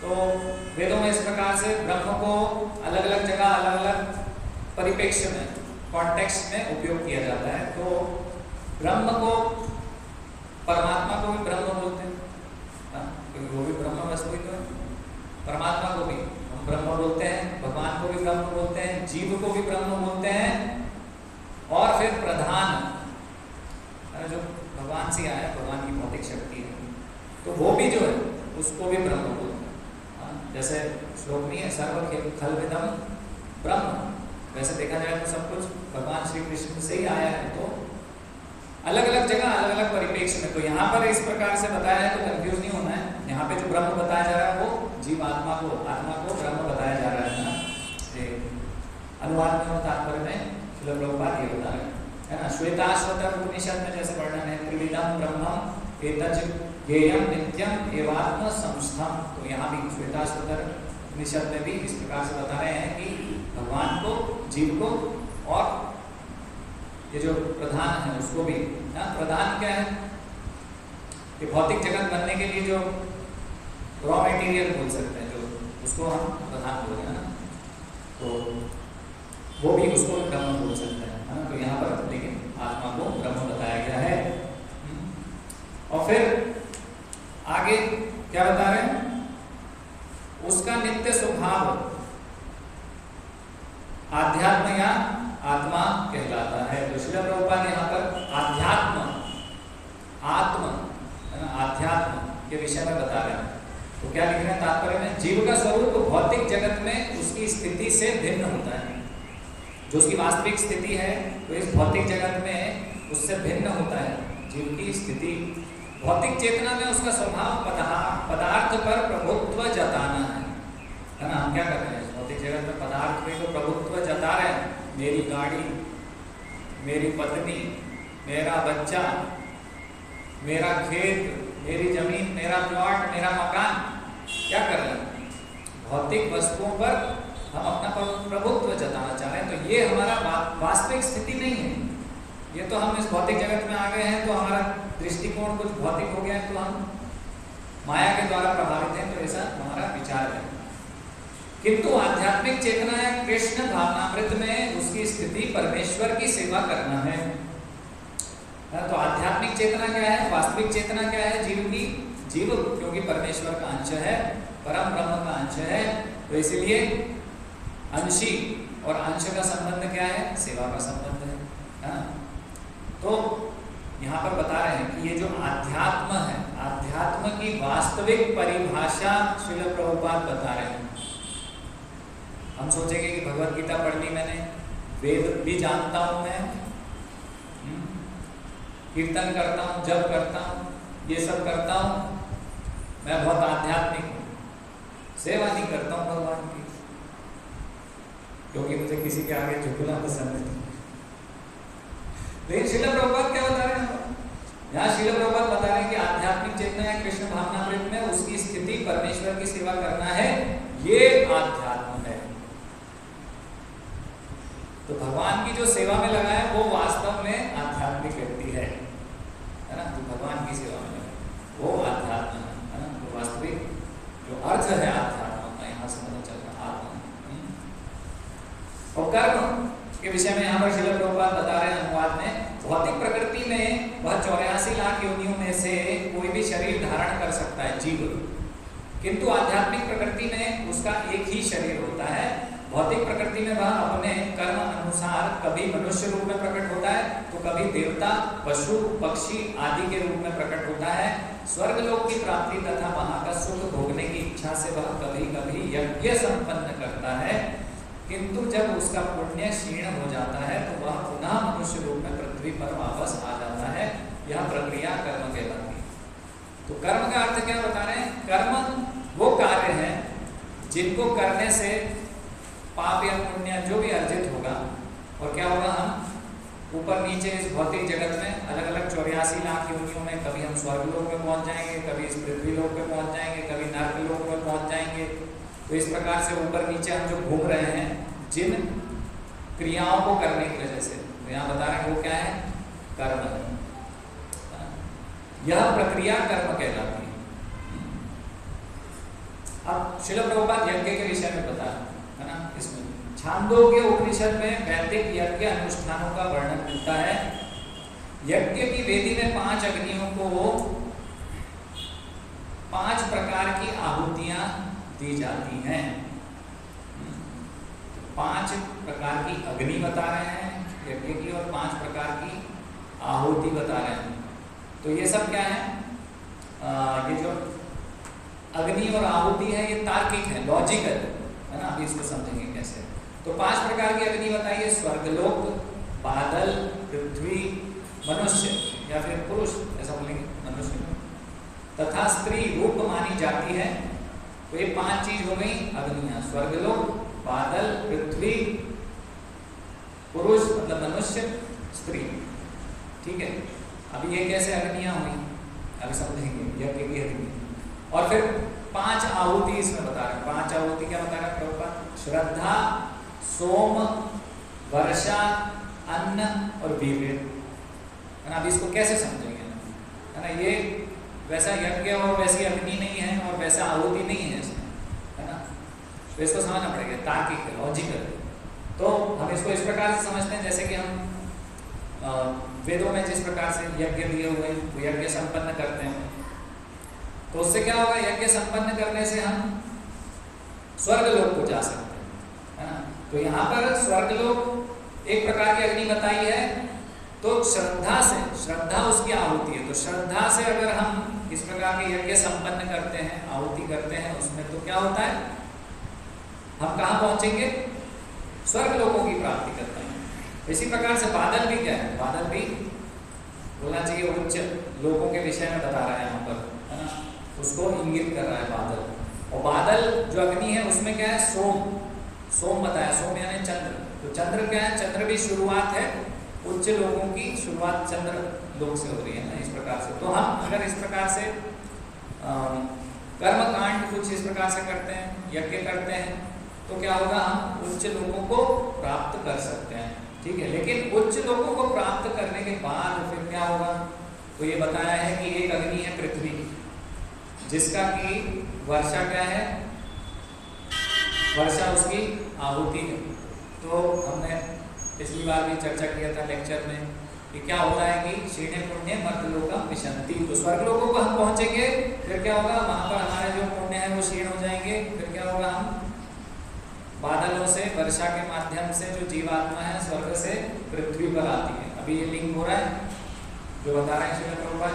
तो वेदों में इस प्रकार से ब्रह्म को अलग अलग जगह अलग अलग परिप्रेक्ष्य में, कॉन्टेक्स्ट में उपयोग किया जाता है। तो ब्रह्म को, परमात्मा को भी ब्रह्म बोलते हैं, क्योंकि वो भी ब्रह्म वस्तु ही तो है। परमात्मा को भी हम ब्रह्म बोलते हैं, भगवान को भी ब्रह्म बोलते हैं, जीव को भी ब्रह्म बोलते हैं। और फिर प्रधान जो भगवान से आया, भगवान की भौतिक शक्ति है, तो वो भी जो है उसको भी ब्रह्म बोलते हैं। जैसे श्लोक नहीं है, सर्व खल्विदम ब्रह्म, वैसे देखा जाए तो सब कुछ भगवान श्री कृष्ण से ही आया है। तो अलग अलग जगह अलग अलग परिप्रेक्ष्य में, तो यहाँ पर इस प्रकार से बताया है, तो कंफ्यूज नहीं होना है। यहाँ पे जो ब्रह्म बताया जा रहा है वो जीव आत्मा को ब्रह्म बताया जा रहा है ना। अनुवाद में और तात्पर्य में श्रील प्रभुपाद ये बता रहे हैं, है ना। श्वेताश्वतर उपनिषद में जैसे वर्णन है, त्रिविधम ब्रह्मम एतज् ज्ञेयं नित्यम एवात्म संस्थम। तो यहाँ भी श्वेताश्वतर उपनिषद में भी इस प्रकार से बता रहे हैं कि भगवान को, जीव को और ये जो प्रधान है उसको भी। प्रधान क्या है? कि भौतिक जगत बनने के लिए जो रॉ मटेरियल बोल सकते हैं, जो उसको हम प्रधान बोल रहे हैं ना, तो वो भी उसको ब्रह्म बोल सकते हैं, है ना। तो यहाँ पर लेकिन आत्मा को ब्रह्म बताया गया है। और फिर आगे क्या बता रहे हैं? उसका नित्य स्वभाव आध्यात्म या आत्मा कहलाता है। तो श्रील प्रभुपाद यहाँ पर आध्यात्म, आत्म, है ना, आध्यात्म के विषय में बता रहे हैं। तो क्या लिख रहे हैं तात्पर्य में? जीव का स्वरूप भौतिक जगत में उसकी स्थिति से भिन्न होता है। जो उसकी वास्तविक स्थिति है तो इस भौतिक जगत में उससे भिन्न होता है जीव की स्थिति। भौतिक चेतना में उसका स्वभाव पदार्थ पर प्रभुत्व जताना है ना। हम क्या कर रहे हैं भौतिक जगत में? पदार्थ पे तो प्रभुत्व जता रहे हैं। मेरी गाड़ी, मेरी पत्नी, मेरा बच्चा, मेरा खेत, मेरी जमीन, मेरा प्लॉट, मेरा मकान, क्या कर रहे हैं? भौतिक वस्तुओं पर हम अपना प्रभुत्व जताना चाह रहे हैं। तो ये हमारा वास्तविक स्थिति नहीं है। ये तो हम इस भौतिक जगत में आ गए हैं, तो हमारा दृष्टिकोण कुछ भौतिक हो गया है, तो हम माया के द्वारा प्रभावित हैं, तो ऐसा हमारा विचार है। किंतु आध्यात्मिक चेतना है कृष्ण भावनामृत में उसकी स्थिति परमेश्वर की सेवा करना है। तो आध्यात्मिक चेतना क्या है? वास्तविक चेतना क्या है जीव की? जीव क्योंकि परमेश्वर का अंश है, परम ब्रह्म का अंश है, तो इसीलिए अंशी और अंश का संबंध क्या है? सेवा का संबंध है। तो यहाँ पर बता रहे हैं कि ये जो आध्यात्म है, आध्यात्म की वास्तविक परिभाषा श्रील प्रभुपाद बता रहे हैं। हम सोचेंगे कि भगवत गीता पढ़ ली मैंने, वेद भी जानता हूँ मैं, कीर्तन करता हूँ, जप करता हूँ, ये सब करता हूँ, मैं बहुत आध्यात्मिक हूँ, सेवा नहीं करता हूँ भगवान की, क्योंकि मुझे किसी के आगे झुकना पसंद नहीं। लेकिन श्रील प्रभुपाद क्या बता रहे हैं? यहाँ श्रील प्रभुपाद बता रहे हैं कि आध्यात्मिक चेतना या कृष्ण भावनामृत में उसकी स्थिति परमेश्वर की सेवा करना है, ये आध्यात्म है। तो भगवान की जो सेवा में लगा है वो वास्तव में आध्यात्मिक व्यक्ति है ना। तो भगवान की सेवा में लगा वो आध्यात्म है ना। तो वास्तविक जो अर्थ है आध्यात्म का यहाँ से पता चल रहा आत्मा। और कर्म के विषय में यहाँ पर श्रील प्रभुपाद बता रहे हैं अनुवाद में, भौतिक प्रकृति में वह 84 लाख योनियों में से कोई भी शरीर धारण कर सकता है जीव, किंतु आध्यात्मिक प्रकृति में उसका एक ही शरीर होता है। भौतिक प्रकृति में वह अपने कर्म अनुसार कभी मनुष्य रूप में प्रकट होता है, तो कभी देवता, पशु, पक्षी आदि के रूप में प्रकट होता है। स्वर्गलोक की प्राप्ति तथा वहां का सुख भोगने की इच्छा से वह कभी कभी यज्ञ संपन्न करता है, किंतु जब उसका पुण्य क्षीण हो जाता है तो वह पुनः मनुष्य रूप में पृथ्वी पर वापस आ जाता है। यह प्रक्रिया कर्म कहलाती है। तो कर्म का अर्थ क्या बता रहे हैं? कर्म वो कार्य है जिनको करने से पाप या पुण्य जो भी अर्जित होगा, और क्या होगा, हम ऊपर नीचे इस भौतिक जगत में अलग अलग 84 लाख योनियों में, कभी हम स्वर्ग लोक में पहुंच जाएंगे, कभी इस पृथ्वी लोक में पहुंच जाएंगे, कभी नर्क लोक में पहुंच जाएंगे। तो इस प्रकार से ऊपर नीचे हम जो घूम रहे हैं जिन क्रियाओं को करने की वजह से, तो यहाँ बता रहे हैं वो क्या है? कर्म है। यह प्रक्रिया कर्म कहलाती है। अब श्रील प्रभुपाद यज्ञ के विषय में बता है ना। इसमें छांदोग्य उपनिषद में वैदिक यज्ञ अनुष्ठानों का वर्णन मिलता है। यज्ञ की वेदी में 5 अग्नियों को 5 प्रकार की आहुतियां दी जाती हैं। 5 प्रकार की अग्नि बता रहे हैं यज्ञ की और 5 प्रकार की आहुति बता रहे हैं। तो ये सब क्या है? ये जो अग्नि और आहुति है ये तार्किक है, लॉजिकल है ना। अभी इसको समझेंगे कैसे। तो 5 प्रकार की अग्नि बताइए। स्वर्गलोक, बादल, पृथ्वी, मनुष्य या फिर पुरुष, ऐसा बोलेंगे मनुष्य, तथा स्त्री रूप मानी जाती है। तो ये 5 चीज हो गई अग्नियां। स्वर्गलोक, बादल, पृथ्वी, पुरुष मतलब मनुष्य, स्त्री। ठीक है। अब ये कैसे अग्नियां हुई अभी समझेंगे यज्ञ की अग्नि। और फिर 5 आहुति इसमें बता रहे हैं। 5 आहुति क्या बता रहे हैं प्रभुपाद? श्रद्धा, सोम, वर्षा, अन्न और वीर्य है ना। अब इसको कैसे समझेंगे है ना। ये वैसा यज्ञ और वैसी अग्नि नहीं है और वैसा आहुति नहीं है इसमें है ना। तो इसको समझना पड़ेगा, तार्किक है, लॉजिकल। तो हम इसको इस प्रकार से समझते हैं जैसे कि हम वेदों में जिस प्रकार से यज्ञ दिए हुए हैं वो यज्ञ संपन्न करते हैं। तो उससे क्या होगा? यज्ञ संपन्न करने से हम स्वर्गलोक को जा सकते हैं है ना। तो यहाँ पर स्वर्गलोक एक प्रकार की अग्नि बताई है। तो श्रद्धा से, श्रद्धा उसकी आहुति है। तो श्रद्धा से अगर हम इस प्रकार के यज्ञ संपन्न करते हैं, आहुति करते हैं उसमें, तो क्या होता है? हम कहाँ पहुंचेंगे? स्वर्ग लोकों की प्राप्ति करते हैं। इसी प्रकार से बादल भी क्या है? बादल भी बोलना चाहिए उच्च लोकों के विषय में बता रहा है यहाँ पर है ना। उसको इंगित कर रहा है बादल। और बादल जो अग्नि है उसमें क्या है? सोम, सोम बताया। सोम यानी चंद्र। तो चंद्र क्या है? चंद्र भी शुरुआत है उच्च लोगों की, शुरुआत चंद्र लोक से हो रही है ना इस प्रकार से। तो हम अगर इस प्रकार से कर्म कांड कुछ इस प्रकार से करते हैं, यज्ञ करते हैं, तो क्या होगा? हम उच्च लोगों को प्राप्त कर सकते हैं। ठीक है। लेकिन उच्च लोगों को प्राप्त करने के बाद फिर क्या होगा? तो ये बताया है कि एक अग्नि है पृथ्वी, जिसका कि वर्षा क्या है? वर्षा उसकी आहुति है। तो हमने पिछली बार भी चर्चा किया था लेक्चर में कि क्या होता है कि क्षीणे पुण्य मर्तलोकम विशन्ति। तो स्वर्ग लोगों को हम पहुंचेंगे, फिर क्या होगा? वहां पर हमारे जो पुण्य है वो क्षीण हो जाएंगे। फिर क्या होगा? हम बादलों से, वर्षा के माध्यम से जो जीवात्मा है स्वर्ग से पृथ्वी पर आती है। अभी ये लिंक हो रहा है जो बता रहे हैं श्रील प्रभुपाद,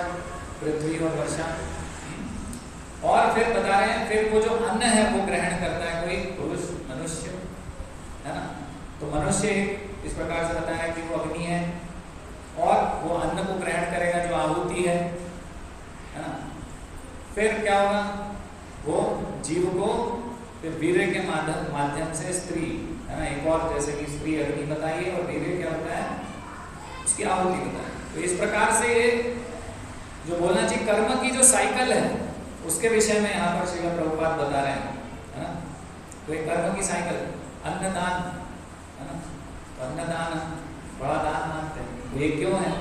पृथ्वी और वर्षा। और फिर बता रहे हैं फिर वो जो अन्न है वो ग्रहण करता है कोई पुरुष, मनुष्य है ना। तो मनुष्य इस प्रकार से बताया कि वो अग्नि है और वो अन्न को ग्रहण करेगा जो आहुति है ना। फिर क्या होगा? वो जीव को फिर वीर्य के माध्यम से स्त्री है ना। एक और जैसे कि स्त्री अग्नि बताई है और वीर्य क्या होता है? उसकी आहुति बताई। तो इस प्रकार से ये जो बोलना चाहिए कर्म की जो साइकिल है उसके विषय में यहाँ पर श्रील प्रभुपाद बता रहे हैं है ना। तो एक कर्म की साइकिल, अन्नदान है ना। तो अन्नदान बड़ा दान मानते हैं। ये क्यों है?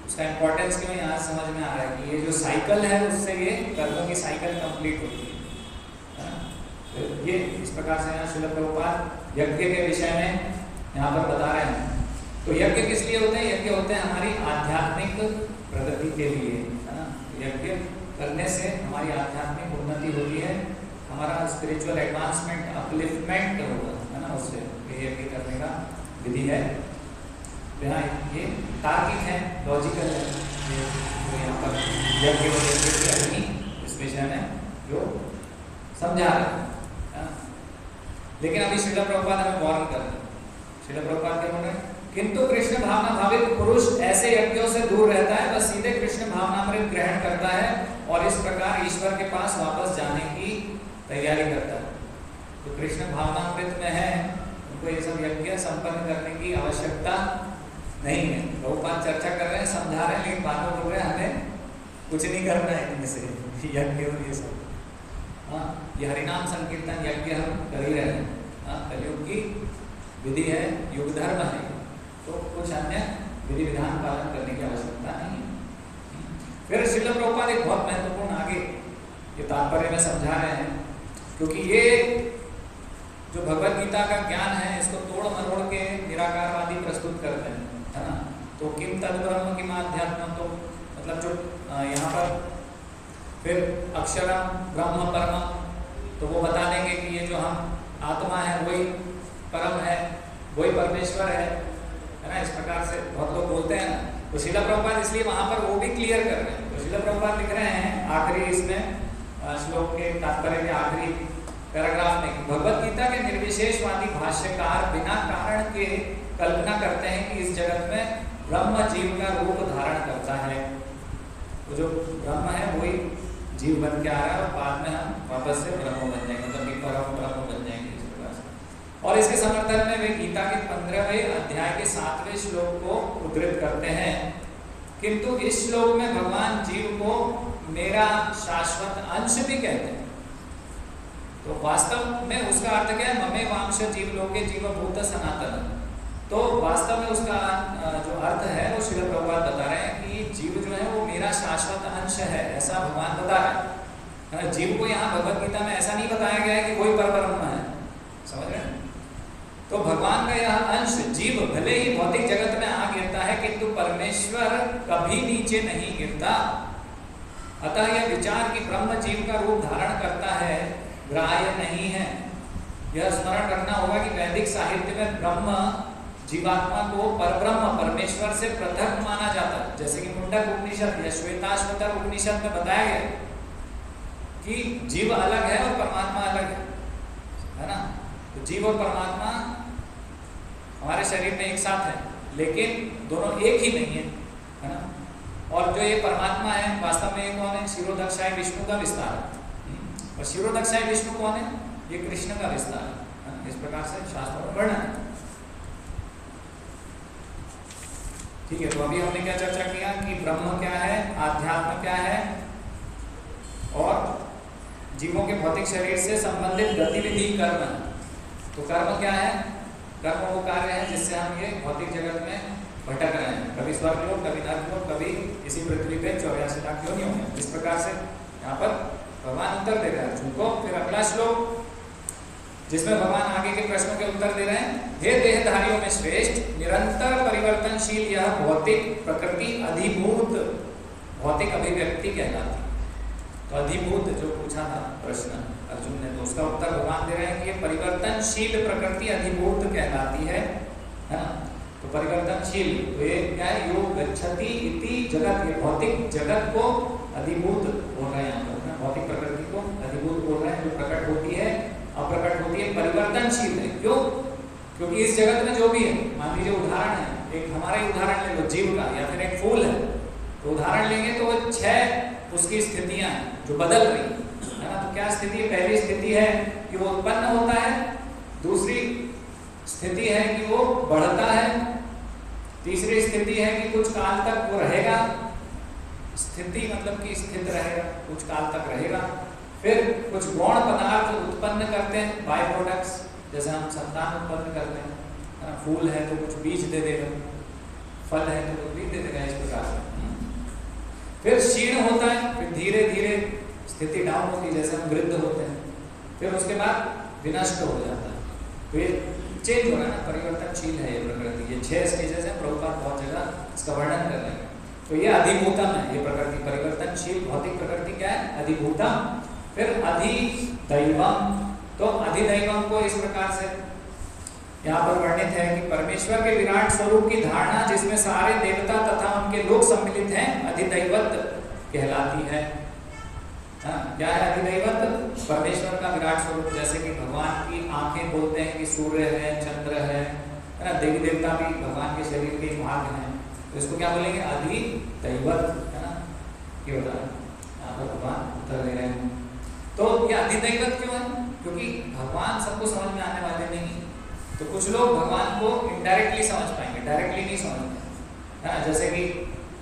उसका इम्पोर्टेंस क्यों यहाँ समझ में आ रहा है कि ये जो साइकिल है उससे ये कर्म की साइकिल कंप्लीट होती है ना। तो ये इस प्रकार से यहाँ श्रील प्रभुपाद यज्ञ के विषय में यहाँ पर बता रहे हैं। तो यज्ञ किस लिए होते हैं? यज्ञ होते हैं हमारी आध्यात्मिक प्रगति के लिए है ना। यज्ञ करने से हमारी आध्यात्मिक उन्नति होती है, हमारा स्पिरिचुअल एडवांसमेंट, अपलिफ्टमेंट होगा है ना। उससे यज्ञ करने का विधि है। तो यहाँ ये तार्किक है, लॉजिकल है। ये तो यहाँ पर यज्ञ और यज्ञ की अग्नि इस विषय में जो समझा रहे हैं। लेकिन अभी श्रील प्रभुपाद हमें वार्न कर रहे हैं। श्रील प्रभुपाद क्या बोल रहे हैं? किंतु कृष्ण भावना भावित पुरुष ऐसे यज्ञों से दूर रहता है, बस सीधे कृष्ण भावनामृत ग्रहण करता है और इस प्रकार ईश्वर के पास वापस जाने की तैयारी करता है। तो कृष्ण भावनामृत में है, उनको ये सब यज्ञ संपन्न करने की आवश्यकता नहीं है। प्रभुपाद चर्चा कर रहे हैं, समझा रहे हैं, लेकिन बाद में बोल रहे हैं हमें कुछ नहीं करना है इनमें से यज्ञ और ये सब। हाँ, ये हरिनाम संकीर्तन यज्ञ हम कर ही रहे हैं। हाँ, कलयुग की विधि है, युग धर्म है, तो कुछ अन्य विधि विधान पालन करने की आवश्यकता नहीं है। फिर श्रील प्रभुपाद एक बहुत महत्वपूर्ण आगे ये तात्पर्य में समझा रहे हैं क्योंकि ये जो भगवत गीता का ज्ञान है इसको तोड़ मरोड़ के निराकारवादी प्रस्तुत करते हैं, है ना। तो किम तद ब्रह्म किम आध्यात्म, तो मतलब जो यहाँ पर फिर अक्षरम ब्रह्म परम, तो वो बता देंगे कि ये जो हम आत्मा है वही परम है, वही परमेश्वर है ना। इस प्रकार से बहुत लोग बोलते हैं ना। तो श्रील प्रभुपाद इसलिए वहाँ पर वो भी क्लियर कर रहे हैं। तो श्रील प्रभुपाद लिख रहे हैं आखिरी इसमें श्लोक के तात्पर्य के आखिरी पैराग्राफ में, भगवत गीता के निर्विशेषवादी भाष्यकार बिना कारण के कल्पना करते हैं कि इस जगत में ब्रह्म जीव का रूप धारण करता है। तो जो ब्रह्म है वही जीव बन के आ रहा है और बाद में हम वापस से ब्रह्म बन जाएंगे, मतलब कि परम ब्रह्म बन जाएंगे इस प्रकार से। और इसके समर्थन में वे गीता के 15वें अध्याय के 7वें श्लोक को उद्धृत करते हैं, किंतु इस श्लोक में भगवान जीव को मेरा शाश्वत अंश भी कहते हैं। तो वास्तव में उसका अर्थ क्या है, ममे वांश जीव लोके जीवभूत सनातन। तो वास्तव में उसका जो अर्थ है वो श्रील प्रभुपाद बता रहे हैं कि जीव जो है वो मेरा शाश्वत अंश है, ऐसा भगवान बता रहे हैं। जीव को यहाँ भगवत गीता में ऐसा नहीं बताया गया है कि कोई परब्रह्म है, समझ रहे हैं। तो भगवान का यह अंश जीव भले ही भौतिक जगत में आ गिरता है किंतु परमेश्वर कभी नीचे नहीं गिरता। अतः यह विचार कि ब्रह्म जीव का रूप धारण करता है ग्राह्य नहीं है। यह स्मरण रखना होगा कि वैदिक साहित्य में ब्रह्म जीवात्मा को परब्रह्म परमेश्वर से पृथक माना जाता है। जैसे कि मुंडक उपनिषद या श्वेताश्वतर उपनिषद में बताया गया कि जीव अलग है और परमात्मा अलग है ना। तो जीव और परमात्मा हमारे शरीर में एक साथ है, लेकिन दोनों एक ही नहीं है ना। और जो ये परमात्मा है वास्तव में कौन है, शिरोदक्षाय विष्णु का विस्तार है। और शिरोदक्षाय विष्णु कौन है, ये कृष्ण का विस्तार है। इस प्रकार से शास्त्रों में वर्णन है। ठीक है, तो अभी हमने क्या चर्चा किया कि ब्रह्म क्या है, आध्यात्म क्या है और जीवों के भौतिक शरीर से संबंधित गतिविधि कर्म है। तो कर्म क्या है, कर्म वो कार्य है जिससे हम ये भौतिक जगत में भटक रहे हैं, कभी स्वर्ग लोग, कभी नर्क लोग, कभी इसी पृथ्वी पे 84 लाख योनियों में। इस प्रकार से यहाँ पर भगवान उत्तर दे रहे हैं अर्जुन को। फिर अगला श्लोक जिसमें भगवान आगे के प्रश्नों के उत्तर दे रहे हैं, हे देहधारियों में श्रेष्ठ, निरंतर परिवर्तनशील यह भौतिक प्रकृति अधिभूत भौतिक अभिव्यक्ति कहलाती। तो अधिभूत जो पूछा था प्रश्न अर्जुन ने, तो उसका उत्तर भगवान दे रहे हैं कि ये परिवर्तनशील प्रकृति अधिभूत कहलाती है ना। तो परिवर्तनशील तो ये क्या है, योग गच्छति इति जगत, ये भौतिक जगत को अधिभूत बोल रहे हैं यहाँ पर, भौतिक प्रकृति को अधिभूत बोल रहे हैं। जो प्रकट होती है अप्रकट होती है, परिवर्तनशील है। क्यों? क्योंकि इस जगत में जो भी है, मान लीजिए उदाहरण है, एक हमारा ही उदाहरण ले लो जीव का, या फिर एक फूल है, तो उदाहरण लेंगे तो वो 6 उसकी स्थितियां हैं जो बदल रही है ना। तो क्या स्थिति है, पहली स्थिति है कि वो उत्पन्न होता है, दूसरी स्थिति है कि वो बढ़ता है, तीसरी स्थिति है कि कुछ काल तक वो रहेगा, स्थिति मतलब कि स्थित रहेगा, कुछ काल तक रहेगा। फिर कुछ गौण पदार्थ उत्पन्न करते हैं, बाय प्रोडक्ट्स, जैसे हम संतान उत्पन्न करते हैं ना, फूल है तो कुछ बीज दे देगा, फल है तो कुछ बीज दे देगा, इस प्रकार से। फिर क्षीण होता है, फिर धीरे धीरे स्थिति डाउन होती है, जैसे हम वृद्ध होते हैं, फिर उसके बाद विनष्ट हो जाता है। तो ये चेंज हो रहा है ना, परिवर्तनशील है ये प्रकृति। ये 6 स्टेजेस हैं, प्रभुपाद बहुत जगह इसका वर्णन कर रहे हैं। तो ये अधिभूतम है, ये प्रकृति परिवर्तनशील भौतिक प्रकृति क्या है, अधिभूतम। फिर अधिदैवम, तो अधिदैवम को इस प्रकार से यहाँ पर वर्णित है कि परमेश्वर के विराट स्वरूप की धारणा जिसमें सारे देवता तथा उनके लोग सम्मिलित हैं, अधिदैवत कहलाती है। क्या है अधिदैवत? परमेश्वर का विराट स्वरूप, जैसे कि भगवान की आंखें बोलते हैं कि सूर्य है, चंद्र है ना, देवी देवता भी भगवान के शरीर के भाग हैं, तो इसको क्या बोलेंगे, अधिदैवत, है ना। ये होता है, यहाँ पर भगवान उत्तर दे रहे हैं। तो ये अधिदैवत क्यों है? क्योंकि भगवान सबको समझ में आने वाले नहीं। तो कुछ लोग भगवान को इनडायरेक्टली समझ पाएंगे, डायरेक्टली नहीं समझ पाएंगे, है ना। जैसे कि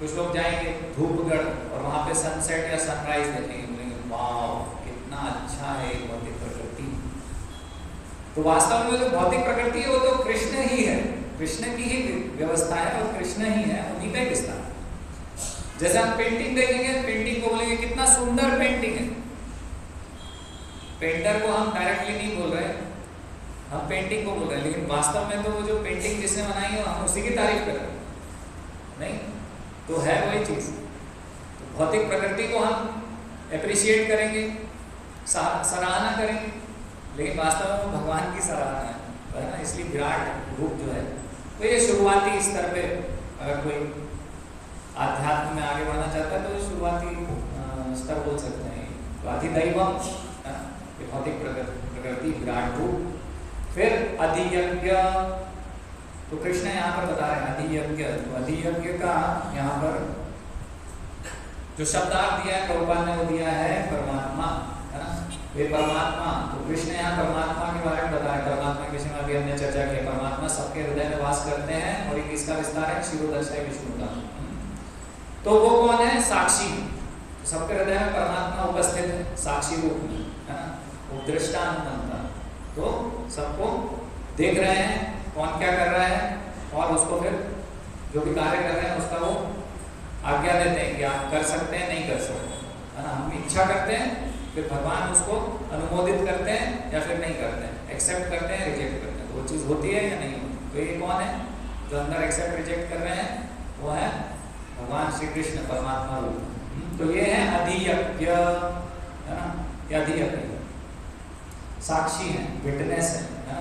कुछ लोग जाएंगे धूपगढ़ और वहाँ पे सनसेट या सनराइज देखेंगे, बोलेंगे वाह कितना अच्छा है भौतिक प्रकृति। तो वास्तव में जो भौतिक प्रकृति है वो तो कृष्ण ही है, कृष्ण की ही व्यवस्था है और कृष्ण ही है, उन्हीं पे विस्तार। जैसे हम पेंटिंग देखेंगे, पेंटिंग को बोलेंगे कितना सुंदर पेंटिंग है, पेंटर को हम डायरेक्टली नहीं बोल रहे, हम पेंटिंग को बोल रहे हैं, लेकिन वास्तव में तो वो जो पेंटिंग जिसने बनाई है हम उसी की तारीफ कर रहे हैं, नहीं तो है वही चीज़। तो भौतिक प्रकृति को हम एप्रिशिएट करेंगे, सराहना करेंगे, लेकिन वास्तव में भगवान की सराहना है ना। इसलिए विराट रूप जो है तो ये शुरुआती स्तर पे अगर कोई आध्यात्म में आगे बढ़ना चाहता है तो ये शुरुआती स्तर बोल सकते हैं। तो अधिदैवम ये भौतिक प्रकृति विराट रूप। फिर अधियज्ञ, तो कृष्ण यहाँ पर बता रहे हैं अधियज्ञ। तो अधियज्ञ का यहाँ पर जो शब्दार्थ दिया है प्रभुपाद ने वो दिया है परमात्मा, है ना। वे परमात्मा, तो कृष्ण यहाँ परमात्मा के बारे में बताया। परमात्मा के विषय में अभी हमने चर्चा की। परमात्मा सबके हृदय में वास करते हैं और एक इसका विस्तार है शिरोदशय विष्णु का। तो वो कौन है? साक्षी। सबके हृदय में परमात्मा उपस्थित है साक्षी रूप में, है ना। वो दृष्टांत, तो सबको देख रहे हैं कौन क्या कर रहा है और उसको फिर जो भी कार्य कर रहे हैं उसका वो आज्ञा देते हैं कि आप कर सकते हैं, नहीं कर सकते, है ना। हम इच्छा करते हैं, फिर भगवान उसको अनुमोदित करते हैं या फिर नहीं करते हैं, एक्सेप्ट करते हैं, रिजेक्ट करते हैं। तो वो चीज़ होती है या नहीं होती। तो ये कौन है जो अंदर एक्सेप्ट रिजेक्ट कर रहे हैं? वो है भगवान श्री कृष्ण परमात्मा रूप। तो ये है अधियज्ञ, है ना। ये अधियज्ञ साक्षी है, विटनेस है ना।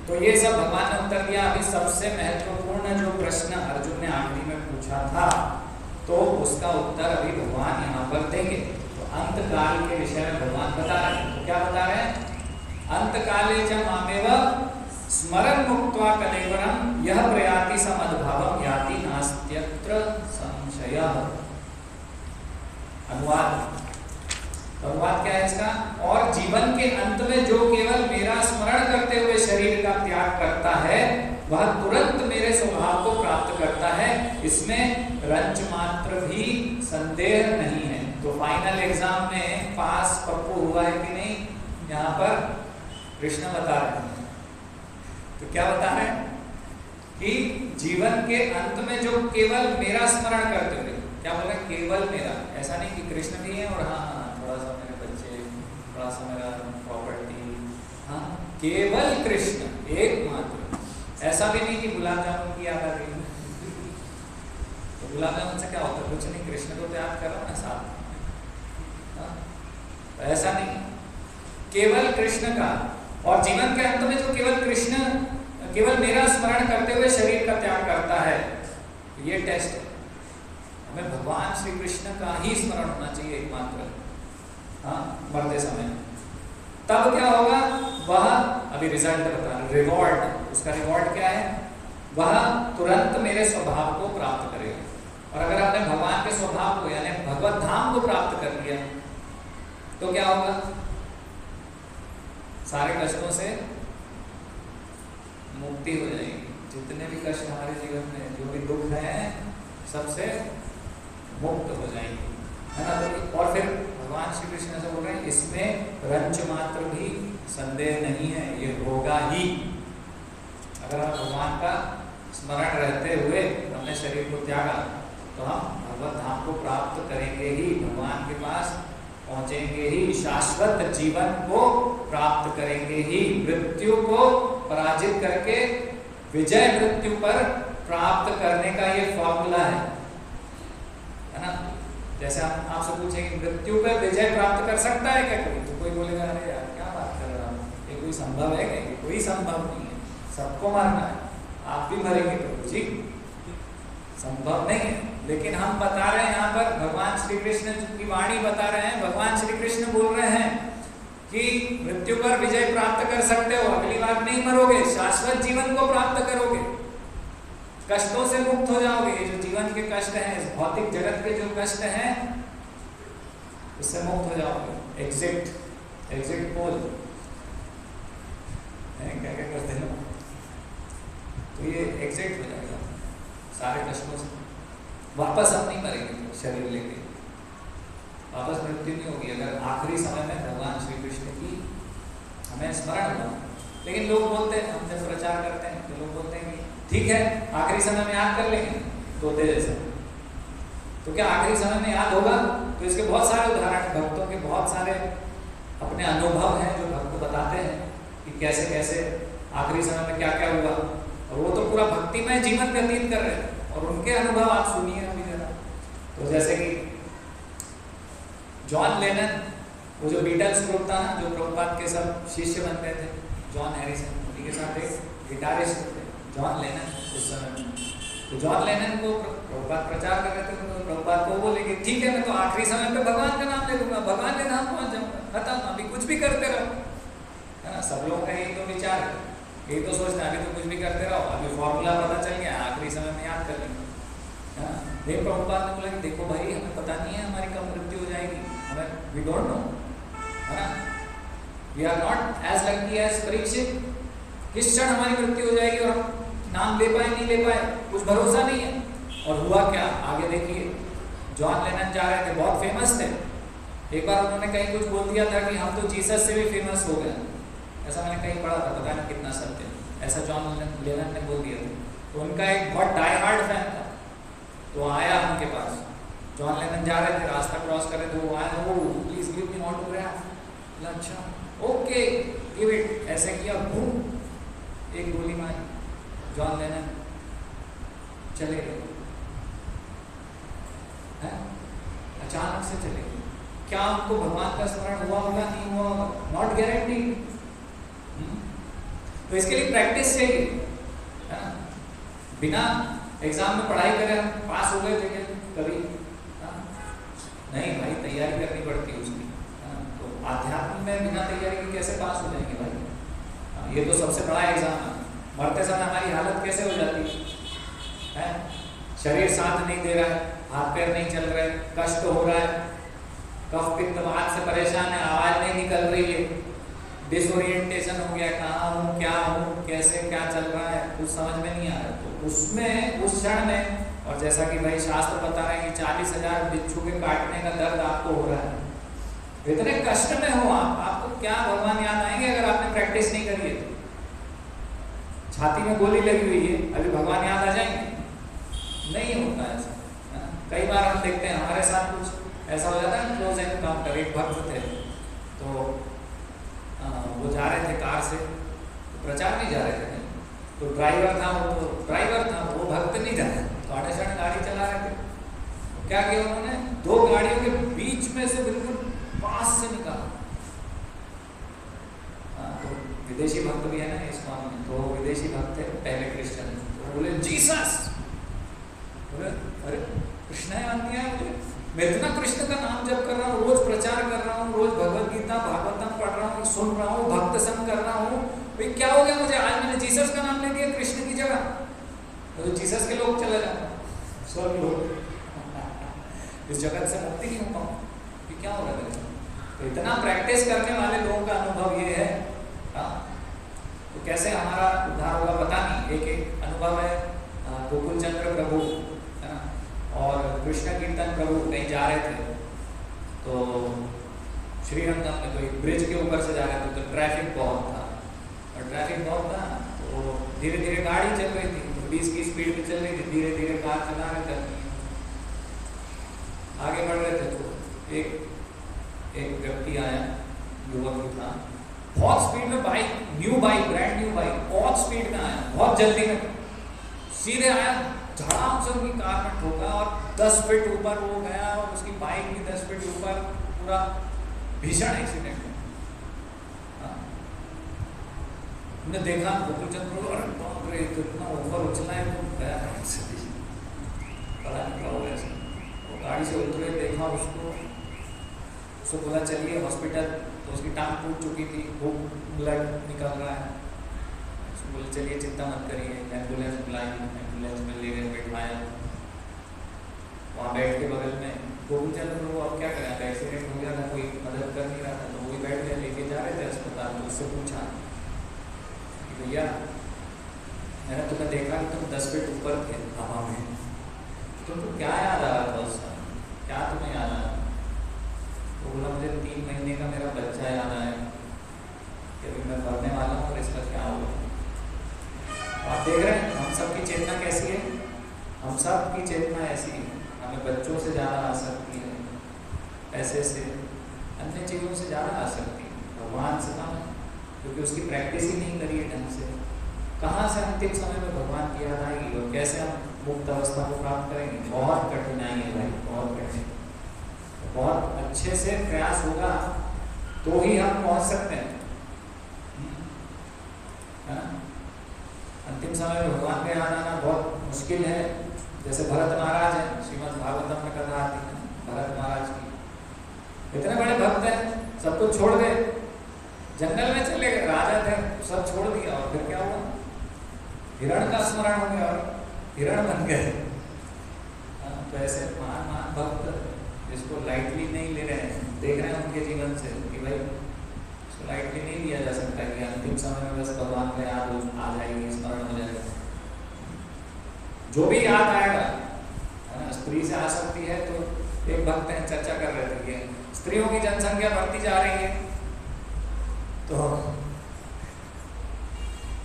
तो ये सब भगवान ने उत्तर दिया। अभी सबसे महत्वपूर्ण जो प्रश्न अर्जुन ने आखिरी में पूछा था तो उसका उत्तर अभी भगवान यहाँ पर देंगे। तो अंत काल के विषय में भगवान बता रहे हैं। तो क्या बता रहे हैं? अंत काले च मामेव स्मरन् मुक्त्वा कलेवरम यह प्रयाति समद्भावम याति नास्त्यत्र संशयः। अनुवाद क्या है इसका? और जीवन के अंत में जो केवल मेरा स्मरण करते हुए शरीर का त्याग करता है वह तुरंत मेरे स्वभाव को प्राप्त करता है, इसमें रंच मात्र भी संदेह नहीं है। तो फाइनल एग्जाम में पास पप्पू हुआ है कि नहीं, यहाँ पर कृष्ण बता रहे हैं। तो क्या बता रहे हैं कि जीवन के अंत में जो केवल मेरा स्मरण करते हुए, क्या बोला? केवल मेरा, ऐसा नहीं कि कृष्ण भी है और हाँ थोड़ा सा मेरे बच्चे, थोड़ा सा मेरा प्रॉपर्टी, हाँ केवल कृष्ण एकमात्र। ऐसा भी नहीं कि गुलाब जामुन की याद आ गई। तो गुलाब जामुन से क्या होता है? कुछ नहीं, कृष्ण को त्याग करो ना साथ। तो ऐसा नहीं, केवल कृष्ण का। और जीवन के अंत में जो केवल कृष्ण, केवल मेरा स्मरण करते हुए शरीर का त्याग करता है, ये टेस्ट है। हमें भगवान श्री कृष्ण का ही स्मरण होना चाहिए एकमात्र, हाँ मरते समय। तब क्या होगा? वह अभी रिजल्ट बता रहे, रिवॉर्ड, उसका रिवॉर्ड क्या है? वह तुरंत मेरे स्वभाव को प्राप्त करेगा। और अगर आपने भगवान के स्वभाव को यानी भगवत धाम को प्राप्त कर लिया तो क्या होगा? सारे कष्टों से मुक्ति हो जाएगी। जितने भी कष्ट हमारे जीवन में, जो भी दुख है, सबसे मुक्त हो जाएंगे, है ना। तो और फिर भगवान श्री कृष्ण से बोल रहे हैं इसमें रंच मात्र भी संदेह नहीं है, ये होगा ही। अगर हम भगवान का स्मरण रहते हुए हमने शरीर को त्यागा तो हम भगवत धाम को प्राप्त करेंगे ही, भगवान के पास पहुंचेंगे ही, शाश्वत जीवन को प्राप्त करेंगे ही। मृत्यु को पराजित करके विजय मृत्यु पर प्राप्त करने का ये फॉर्मूला है ना। जैसे हम आपसे पूछेंगे मृत्यु पर विजय प्राप्त कर सकता है क्या कोई? तो कोई बोलेगा अरे यार क्या बात कर रहा हूँ, ये कोई संभव है क्या? कोई संभव नहीं है, सबको मरना है, आप भी मरेंगे प्रभु जी, संभव नहीं है। लेकिन हम बता रहे हैं यहाँ पर भगवान श्री कृष्ण की वाणी बता रहे हैं, भगवान श्री कृष्ण बोल रहे हैं कि मृत्यु पर विजय प्राप्त कर सकते हो, अगली बार नहीं मरोगे, शाश्वत जीवन को प्राप्त करोगे, कष्टों से मुक्त हो जाओगे। ये जो जीवन के कष्ट हैं, इस भौतिक जगत के जो कष्ट हैं, उससे मुक्त हो जाओगे। एग्जिट पोल क्या क्या करते हैं, तो ये एग्जिट हो जाएगा सारे कष्टों से। वापस हम नहीं मरेंगे, तो शरीर लेके वापस मृत्यु नहीं होगी अगर आखिरी समय में भगवान श्री कृष्ण की हमें स्मरण हो। लेकिन लोग बोलते हैं, हम जब प्रचार करते हैं तो लोग बोलते हैं कि ठीक है आखिरी समय में याद कर लेंगे, तोते जैसा। तो तो क्या आखिरी समय में याद होगा? तो इसके बहुत सारे उदाहरण, भक्तों के बहुत सारे अपने अनुभव हैं जो भक्त बताते हैं कि कैसे कैसे आखिरी समय में क्या क्या हुआ, और वो तो पूरा भक्तिमय जीवन व्यतीत कर रहे हैं, और उनके अनुभव आप सुनिए अभी जरा। तो जैसे कि जॉन लेनन, वो जो बीटल्स ग्रुप था ना, जो प्रभुपाद के सब शिष्य बन गए थे, जॉन हैरिसन, उन्हीं के साथ एक गिटारिस्ट थे जॉन लेनन उस समय। तो जॉन लेनन को प्रभुपाद प्रचार कर रहे थे, तो प्रभुपाद को बोले कि ठीक है, मैं तो आखिरी समय पे भगवान का नाम ले लूंगा, भगवान के नाम पहुंच जाऊंगा, खत्म, अभी कुछ भी करते रहो, है ना। सब लोगों का यही तो विचार है, यही तो सोचते हैं, अभी तो कुछ भी करते रहो, अभी फॉर्मूला पता चल गया, आखिरी समय में याद कर लेंगे, है ना। लेकिन प्रभुपाद ने बोला कि देखो भाई, हमें पता नहीं है हमारी कब मृत्यु हो जाएगी, हमें वी डोंट नो, है ना। We are not as lucky as Parikshit, किस क्षण हमारी मृत्यु हो जाएगी और हम नाम ले पाए नहीं ले पाए, कुछ भरोसा नहीं है। और हुआ क्या, आगे देखिए। जॉन लेनन जा रहे थे, बहुत फेमस थे, एक बार उन्होंने कहीं कुछ बोल दिया था कि हम तो जीसस से भी फेमस हो गए, ऐसा मैंने कहीं पढ़ा था, पता नहीं कितना सत्य, ऐसा जॉन लेनन ने बोल दिया था। तो उनका एक बहुत डाई हार्ड फैन था, तो आया उनके पास, जॉन लेनन जा रहे थे, रास्ता क्रॉस कर रहे थे, वो आया, ओ प्लीज गिव मी ऑटोग्राफ, अच्छा ओके गिव इट, ऐसे किया, बूम, एक गोली मारी, जॉन लेनन चले गए, अचानक से चले गए। क्या उनको भगवान का स्मरण हुआ होगा, नहीं हुआ होगा, नॉट गारंटी। तो इसके लिए प्रैक्टिस चाहिए, है ना। बिना एग्जाम में पढ़ाई करे हम पास हो गए थे कभी, नहीं भाई, तैयारी करनी पड़ती है उसकी, है ना। तो आध्यात्म में बिना तैयारी के कैसे पास हो जाएंगे भाई, ये तो सबसे बड़ा एग्जाम है। मरते समय हमारी हालत कैसे हो जाती है, शरीर साथ नहीं दे रहा है, हाथ पैर नहीं चल रहे, कष्ट हो रहा है, कफ पित्त वात से परेशान है, आवाज नहीं निकल रही है, डिसोरिएंटेशन हो गया, कहाँ हूँ क्या हूँ, कैसे क्या चल रहा है, कुछ समझ में नहीं आ रहा। तो उसमें उस क्षण में, और जैसा कि भाई शास्त्र बता रहे हैं कि 40,000 बिच्छू के काटने का दर्द आपको हो रहा है, इतने कष्ट में हो आपको क्या भगवान याद आएंगे अगर आपने प्रैक्टिस नहीं करी है तो। छाती में गोली लगी हुई है, अभी भगवान याद आ जाएंगे? नहीं होता ऐसा, है ना। कई बार हम देखते हैं हमारे साथ कुछ ऐसा हो जाता है, क्लोज एनकाउंटर, एक भक्त थे, तो वो जा रहे थे कार से, तो प्रचार नहीं जा रहे थे, तो ड्राइवर था, वो भक्त नहीं जा रहे, तो आड़े साड़े गाड़ी चला रहे थे, तो क्या किया उन्होंने, दो गाड़ियों के बीच में से बिल्कुल पास से निकाला। तो विदेशी भक्त भी है ना इस काम में, तो विदेशी भक्त थे पहले क्रिश्चियन, तो बोले जीसस, बोले अरे कृष्ण आती है मुझे, मैं इतना कृष्ण का नाम जप कर रहा हूँ, रोज प्रचार कर रहा हूँ, रोज भगवत गीता भागवतम पढ़ रहा हूँ, सुन रहा हूँ, भक्त संग कर रहा हूँ, भाई क्या हो गया मुझे, आज मैंने जीसस का नाम ले दिया कृष्ण की जगह, तो जीसस के लोग चले जाओ, स्वर्ग लोग, इस जगत से मुक्ति नहीं हो पाऊँ, कि क्या हो रहा है। तो इतना प्रैक्टिस करने वाले लोगों का अनुभव ये है, तो कैसे हमारा उद्धार होगा पता नहीं। एक अनुभव है गोकुल चंद्र प्रभु, है ना, और कृष्ण कीर्तन प्रभु कहीं जा रहे थे, तो श्रीरंगम में कोई ब्रिज के ऊपर से जा रहे थे, तो ट्रैफिक बहुत था, और ट्रैफिक बहुत था तो धीरे धीरे गाड़ी चल रही थी, 20 की स्पीड में चल रही थी, धीरे धीरे कार चला रहे थे, आगे बढ़ रहे थे, तो एक व्यक्ति आया, युवक ही था, बहुत स्पीड में bike, new bike, brand new bike, बहुत स्पीड में आया, बहुत जल्दी में, सीधे आया, धड़ाम से उनकी कार में ठोका और 10 फीट ऊपर वो गया, और उसकी बाइक भी 10 फीट ऊपर, पूरा भीषण एक्सीडेंट है। हमने देखा गोकुल चंद्र, अरे बाप रे, इतना ऊपर उछला है, तो गया पता नहीं क्या हो गया, वो गाड़ी से उतरे, देखा उसको बोला चलिए हॉस्पिटल, तो उसकी टांग टूट चुकी थी, खूब ब्लड निकल रहा है, उसको बोले चलिए चिंता मत करिए, एम्बुलेंस बुलाई, एम्बुलेंस में ले गए, बैठवाया, वहाँ बैठ के बगल में गोकुल चंद्र वो अब क्या करें, एक्सीडेंट हो गया था, कोई मदद कर नहीं रहा था, तो वही बैठ गया, लेके जा रहे थे अस्पताल, तो उससे पूछा कि भैया मैंने तुम्हें देखा कि तुम 10 फीट ऊपर थे हवा में, तुमको क्या याद आ रहा था उस समय, क्या तुम्हें याद आया? तो बोला मुझे 3 महीने का मेरा बच्चा याद आया कि अभी मैं मरने वाला हूँ और इसका क्या होगा। आप देख रहे हैं हम सब की चेतना कैसी है, हम सब की चेतना ऐसी है, हमें बच्चों से ज़्यादा आसक्ति है, पैसे से, अन्य चीज़ों से ज़्यादा आसक्ति है, भगवान से कम है, क्योंकि उसकी प्रैक्टिस ही नहीं करी है ढंग से। कहाँ से अंतिम समय में भगवान की याद आएगी और कैसे हम मुक्त अवस्था को प्राप्त करेंगे? बहुत कठिनाई है भाई, बहुत कठिन। बहुत अच्छे से प्रयास होगा तो ही हम पहुंच सकते हैं। अंतिम समय में भगवान का याद आना बहुत मुश्किल है। जैसे भरत महाराज है, श्रीमद् भागवतम में कथा आती है भरत महाराज की। इतने बड़े भक्त हैं, सब कुछ छोड़ गए, जंगल में चले गए, राजा थे, सब छोड़ दिया और फिर क्या हुआ? हिरण का स्मरण हो गया और हिरण बन गए। तो ऐसे महान महान भक्त जिसको लाइटली नहीं ले रहे हैं, देख रहे हैं उनके जीवन से कि भाई इसको लाइटली नहीं लिया जा सकता कि अंतिम समय में बस भगवान का याद आ जाएगी, स्मरण हो जाएगा। जो भी याद आएगा, स्त्री से आ सकती है। तो एक भक्त है, चर्चा कर रहे थे कि स्त्रियों की जनसंख्या बढ़ती जा रही है, तो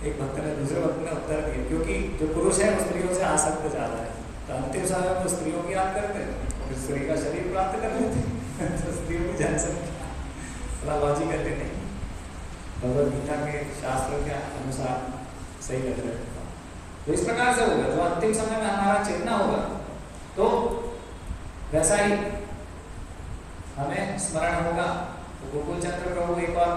एक भक्त ने दूसरे भक्त ने उत्तर दिया, क्योंकि जो पुरुष है वो स्त्रियों से आसक्त ज्यादा है, तो अंतिम समय में स्त्रियों की याद करते हैं और स्त्री का शरीर प्राप्त कर लेते हैं। तो स्त्रियों की जनसंख्या थोड़ा लॉजिकल नहीं, भगवद गीता के शास्त्र के अनुसार सही लग रहा है। तो इस प्रकार से होगा, जो अंतिम समय में हमारा चेतना होगा तो वैसा ही हमें स्मरण होगा। तो गोकुल चंद्र प्रभु एक और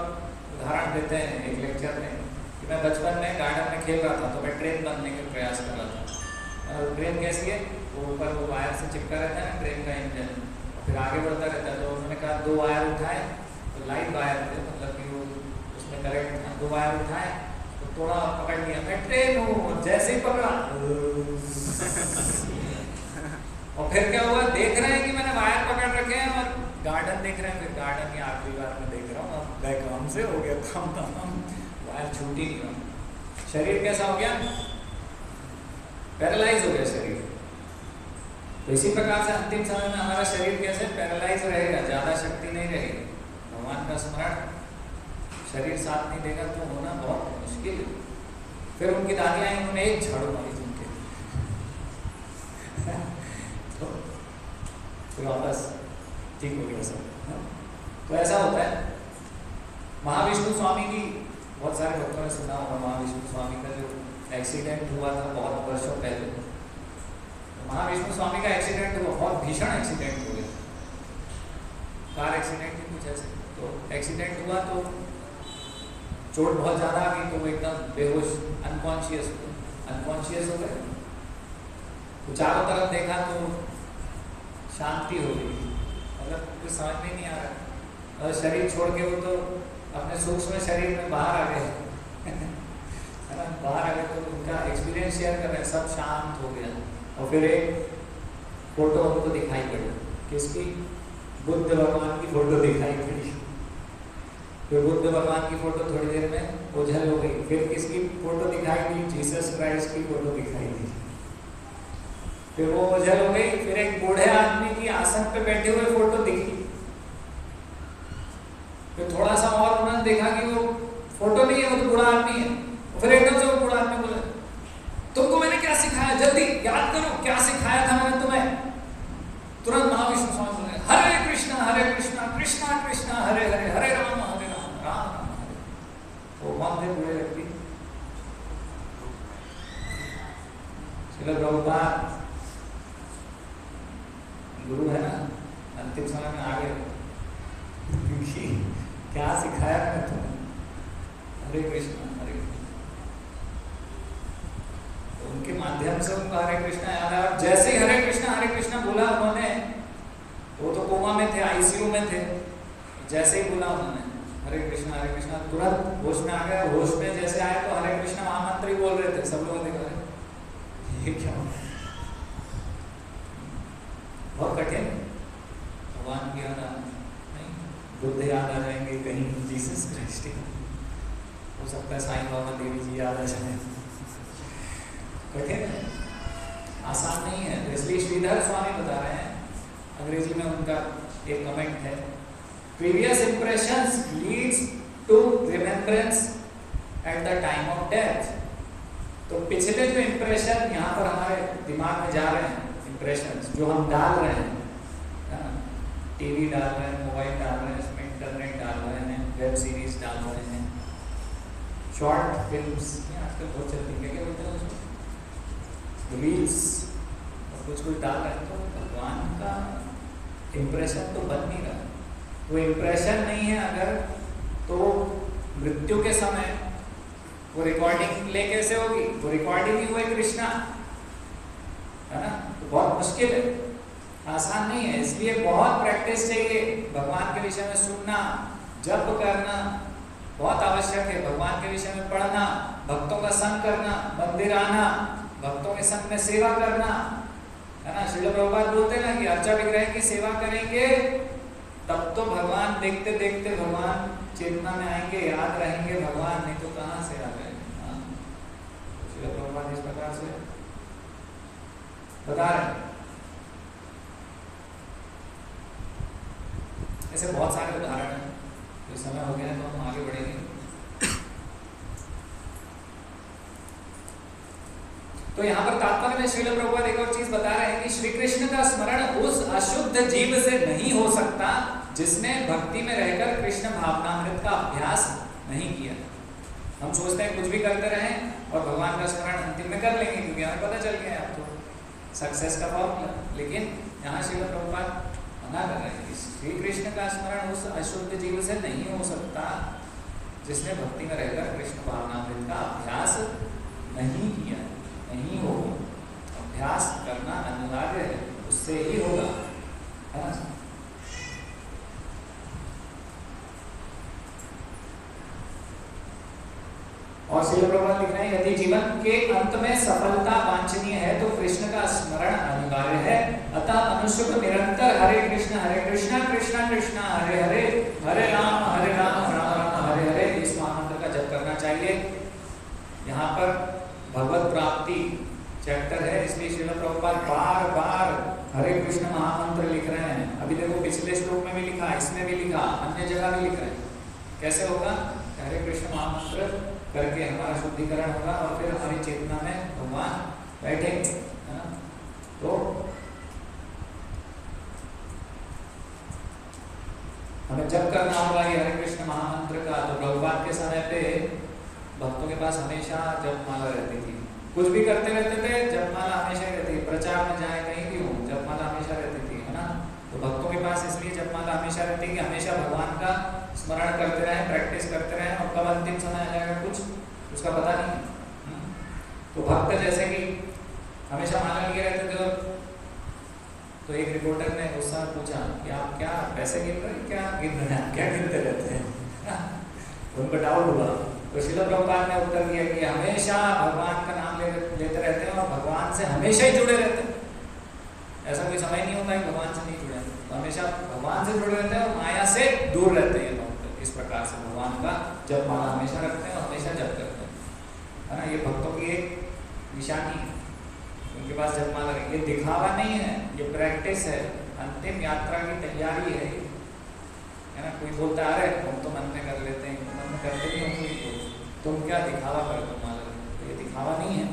उदाहरण देते हैं एक लेक्चर में कि मैं बचपन में गार्डन में खेल रहा था, तो मैं ट्रेन बनने के प्रयास कर रहा था। ट्रेन कैसी है, वो ऊपर वो वायर से चिपका रहता है ना ट्रेन का इंजन, फिर आगे बढ़ता रहता है। तो उन्होंने कहा 2 वायर उठाए, तो लाइट वायर थे, मतलब कि वो उसमें करेक्ट था। 2 वायर उठाए तो थोड़ा पकड़ लिया, मैं ट्रेन हूँ, जैसे ही पकड़ा और फिर क्या हुआ, देख रहे हैं कि मैंने वायर पकड़ रखे हैं और गार्डन देख रहे हैं। फिर गार्डन की आखिरी बार में देख रहा हूँ, अब गए काम से हो गया काम तमाम, वायर छूटी नहीं। शरीर कैसा हो गया? पैरालाइज हो गया शरीर। तो इसी प्रकार से अंतिम समय में हमारा शरीर कैसे पैरालाइज रहेगा, ज्यादा शक्ति नहीं रहेगी। भगवान का स्मरण शरीर साथ नहीं देगा तो होना बहुत मुश्किल है। फिर उनकी दादी आई, उन्होंने एक झाड़ू मारी जिनके तो फिर वापस ठीक हो गया सब। तो ऐसा होता है। महाविष्णु स्वामी की, बहुत सारे भक्तों ने सुना होगा महाविष्णु स्वामी का जो एक्सीडेंट हुआ था बहुत वर्षों पहले। तो महाविष्णु स्वामी का एक्सीडेंट हुआ, बहुत भीषण एक्सीडेंट हो गया, कार एक्सीडेंट ही कुछ ऐसे। तो एक्सीडेंट हुआ तो चोट बहुत ज़्यादा आ गई, तो वो एकदम बेहोश, अनकॉन्शियस हो गए। तो चारों तरफ देखा तो शांति हो गई, मतलब कुछ समझ में नहीं आ रहा। और शरीर छोड़ के वो तो अपने सूक्ष्म शरीर में बाहर आ गए है ना, बाहर आ गए। तो उनका एक्सपीरियंस शेयर कर रहे हैं, सब शांत हो गया। और फिर एक फोटो उनको दिखाई पड़ी, किसकी? बुद्ध भगवान की फोटो दिखाई पड़ी। फिर बुद्ध भगवान की फोटो थोड़ी देर में ओझल हो गई। फिर किसकी फोटो दिखाई दी? जीसस क्राइस्ट की फोटो दिखाई दी। फिर वो ओझल हो गई। फिर एक बूढ़े आदमी की आसन पे बैठे हुए फोटो दिखी। फिर थोड़ा सा और उन्होंने देखा कि वो फोटो नहीं है, वो तो बूढ़ा आदमी है। फिर एकदम से वो बूढ़ा आदमी बोला, तुमको मैंने क्या सिखाया, जल्दी याद करो क्या सिखाया था मैंने तुम्हें। तुरंत महाविष्णु स्वामी बोले, हरे कृष्णा कृष्णा कृष्णा हरे हरे, हरे राम राम राम हरे। वो कौन थे बूढ़े व्यक्ति? श्रील प्रभुपाद गुरु है ना, अंतिम समय में आ गए, क्योंकि क्या सिखाया मैंने तुम्हें, हरे कृष्णा हरे कृष्णा। तो उनके माध्यम से उनको हरे कृष्णा याद आया। जैसे ही हरे कृष्णा बोला उन्होंने, वो तो कोमा में थे, आईसीयू में थे, जैसे ही बोला उन्होंने हरे कृष्णा तुरंत होश में आ गया। होश में जैसे आए तो हरे कृष्णा महामंत्र ही बोल रहे थे। सब लोग देखा ये क्या हो, बहुत कठिन। भगवान की याद नहीं, बुद्ध याद आ जाएंगे, कहीं जीसस क्राइस्ट हो सकता है, साईं बाबा देवी जी याद आ जाए। कठिन है, आसान नहीं है। तो इसलिए श्रीधर स्वामी बता रहे हैं, अंग्रेजी में उनका एक कमेंट है, previous impressions leads to remembrance at the time of death. तो पिछले जो इंप्रेशन यहाँ पर हमारे दिमाग में जा रहे हैं, इम्प्रेशंस जो हम डाल रहे हैं, है ना, टीवी डाल रहे हैं, मोबाइल डाल रहे हैं, इसमें इंटरनेट डाल रहे हैं, वेब सीरीज डाल रहे हैं, शॉर्ट फिल्म्स आजकल बहुत चलती है, क्या बोलते हैं उसको, रील्स, और कुछ कुछ डाल रहे हैं, तो भगवान का इम्प्रेशन तो बन नहीं रहा। वो इम्प्रेशन नहीं है अगर, तो मृत्यु के समय वो रिकॉर्डिंग प्ले कैसे होगी? वो रिकॉर्डिंग ही हुई कृष्णा, है ना, तो बहुत मुश्किल है, आसान नहीं है। इसलिए बहुत प्रैक्टिस चाहिए भगवान के विषय में सुनना, जप करना बहुत आवश्यक है, भगवान के विषय में पढ़ना, भक्तों का संग करना, मंदिर आना, भक्तों के संग में सेवा करना, है ना। श्रील प्रभुपाद बोलते हैं ना कि अर्चा विग्रह की सेवा करेंगे तब तो भगवान देखते देखते भगवान चेतना में आएंगे, याद रहेंगे भगवान, नहीं तो कहाँ से याद रहेंगे। श्रील प्रभुपाद इस प्रकार से बता रहे हैं। ऐसे बहुत सारे उदाहरण हैं, तो समय हो गया है तो हम आगे बढ़ेंगे। तो यहाँ पर तात्पर्य में श्रील प्रभुपाद एक और चीज बता रहे हैं कि श्री कृष्ण का स्मरण उस अशुद्ध जीव से नहीं हो सकता जिसने भक्ति में रहकर कृष्ण भावनामृत का अभ्यास नहीं किया। हम सोचते हैं कुछ भी करते रहें और भगवान का स्मरण अंतिम में कर लेंगे क्योंकि हमें पता चल गया है अब तो सक्सेस का फॉर्मूला, लेकिन यहाँ श्रील प्रभुपाद मना कर रहे हैं कि श्री कृष्ण का स्मरण उस अशुद्ध जीव से नहीं हो सकता जिसने भक्ति में रहकर कृष्ण भावनामृत का अभ्यास नहीं किया, नहीं होगा। अभ्यास करना अनिवार्य है, उससे ही होगा, है ना। और श्रील प्रभुपाद लिख रहे हैं यदि जीवन के अंत में सफलता वांछनीय है तो कृष्ण का स्मरण अनिवार्य है। अतः मनुष्य को निरंतर हरे कृष्ण कृष्ण कृष्ण हरे हरे, हरे राम राम राम हरे हरे इस महामंत्र का जप करना चाहिए। यहाँ पर भगवत प्राप्ति चैप्टर है, इसलिए श्रील प्रभुपाद बार बार हरे कृष्ण महामंत्र लिख रहे हैं। अभी देखो पिछले श्लोक में भी लिखा, इसमें भी लिखा, अन्य जगह भी लिख रहे हैं। कैसे होगा? हरे कृष्ण महामंत्र करके हमारा शुद्धिकरण होगा और फिर हमारी चेतना में भगवान बैठेंगे, है ना। तो हमें जप करना होगा ये हरे कृष्ण महामंत्र का। तो प्रभुपाद के समय पे भक्तों के पास हमेशा जपमाला रहती थी, कुछ भी करते रहते थे, जपमाला हमेशा रहती थी, प्रचार में जाए कहीं भी हो जपमाला हमेशा रहती थी, है ना। तो भक्तों के पास इसलिए जपमाला हमेशा रहती है कि हमेशा भगवान का स्मरण करते रहें, प्रैक्टिस करते रहें, और कब अंतिम समय आ जाएगा कुछ उसका पता नहीं। तो भक्त जैसे कि हमेशा माला लिए रहते थे, तो एक रिपोर्टर ने उससे पूछा कि आप क्या पैसे गिन रहे हैं, क्या गिन रहे हैं, क्या गिनते रहते हैं? उनको डाउट हुआ, तो श्रील प्रभुपाद ने उत्तर दिया कि हमेशा भगवान का नाम लेते रहते हैं और भगवान से हमेशा ही जुड़े रहते हैं। ऐसा कोई समय नहीं होता है भगवान से नहीं जुड़े, तो हमेशा भगवान से जुड़े रहते हैं और माया से दूर रहते हैं भक्त। इस प्रकार से भगवान का जप माला हमेशा रखते हैं और हमेशा जप करते हैं, है ना। ये भक्तों की एक निशानी है, उनके पास जप माला है। ये दिखावा नहीं है, ये प्रैक्टिस है, अंतिम यात्रा की तैयारी है ना। कोई बोलता है अरे हम तो मन में कर लेते हैं, मन में करते नहीं होंगे, तुम क्या दिखावा कर दो माला, तो ये दिखावा नहीं है,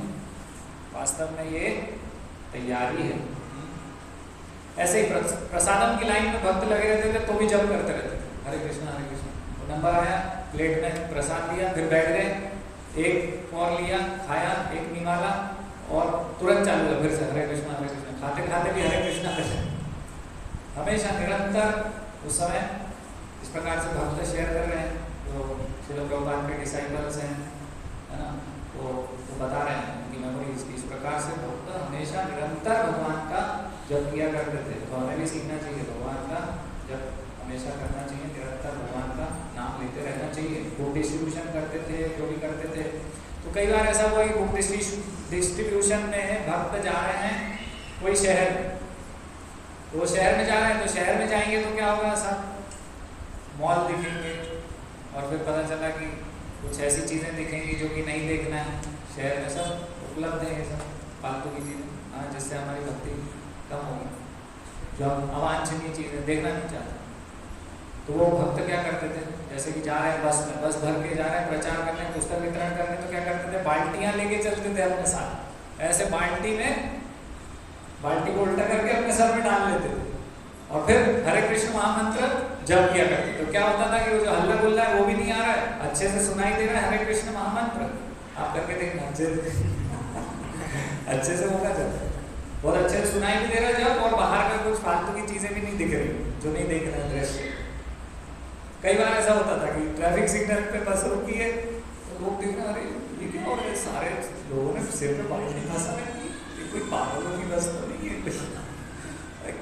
वास्तव में ये तैयारी है। ऐसे ही प्रसादम की लाइन में भक्त लगे रहते थे तो भी जप करते रहते थे, हरे कृष्ण तो नंबर आया, प्लेट में प्रसाद लिया, फिर बैठ गए, एक और लिया, खाया, एक निकाला और तुरंत चालू हुआ फिर से हरे कृष्ण, खाते खाते भी हरे कृष्ण हमेशा निरंतर। उस समय इस प्रकार से भक्त शेयर कर रहे हैं, तो श्रील प्रभुपाद के डिसाइपल्स हैं, है ना, तो वो बता रहे हैं कि मेमोरीज इस प्रकार से भक्त हमेशा निरंतर भगवान का जप किया करते थे। तो हमें भी सीखना चाहिए, भगवान का जप हमेशा करना चाहिए, निरंतर भगवान का नाम लेते रहना चाहिए। बुक डिस्ट्रीब्यूशन करते थे, जो भी करते थे, तो कई बार ऐसा हुआ कि बुक डिस्ट्रीब्यूशन में भक्त जा रहे हैं कोई शहर, तो वो शहर में जा रहे हैं, तो शहर में जाएंगे तो क्या होगा, सब मॉल दिखेंगे और फिर पता चला कि कुछ ऐसी चीज़ें दिखेंगी जो कि नहीं देखना है। शहर में सब उपलब्ध है, ये सब फालतू की चीज़ें, हाँ, जिससे हमारी भक्ति कम होगी, जो हम अवांछनीय चीज़ें देखना नहीं चाहते। तो वो भक्त क्या करते थे, जैसे कि जा रहे हैं बस में, बस भर के जा रहे हैं प्रचार करने, पुस्तक वितरण करने, तो क्या करते थे, बाल्टियाँ लेके चलते थे अपने साथ। ऐसे बाल्टी में बाल्टी को उल्टा करके अपने सर में डाल लेते थे और फिर हरे कृष्ण महामंत्र जप किया करते। तो क्या होता था कि वो जो हल्ला गुल्ला है वो भी नहीं आ रहा है, अच्छे से सुनाई दे रहा है हरे कृष्ण महामंत्र। आप करके देखना अच्छे से होगा जब, बहुत अच्छे से सुनाई भी दे रहा है जब, और बाहर का कुछ फालतू की चीजें भी नहीं दिख रही जो नहीं देख रहे हैं दृश्य। कई बार ऐसा होता था कि ट्रैफिक सिग्नल पे बस रुकी है तो लोग देख रहे, अरे ये क्या हो रहा है, सारे लोगों ने सिर पे बाल्टी फंसा रखी, ये कोई पागलों की बस तो नहीं है,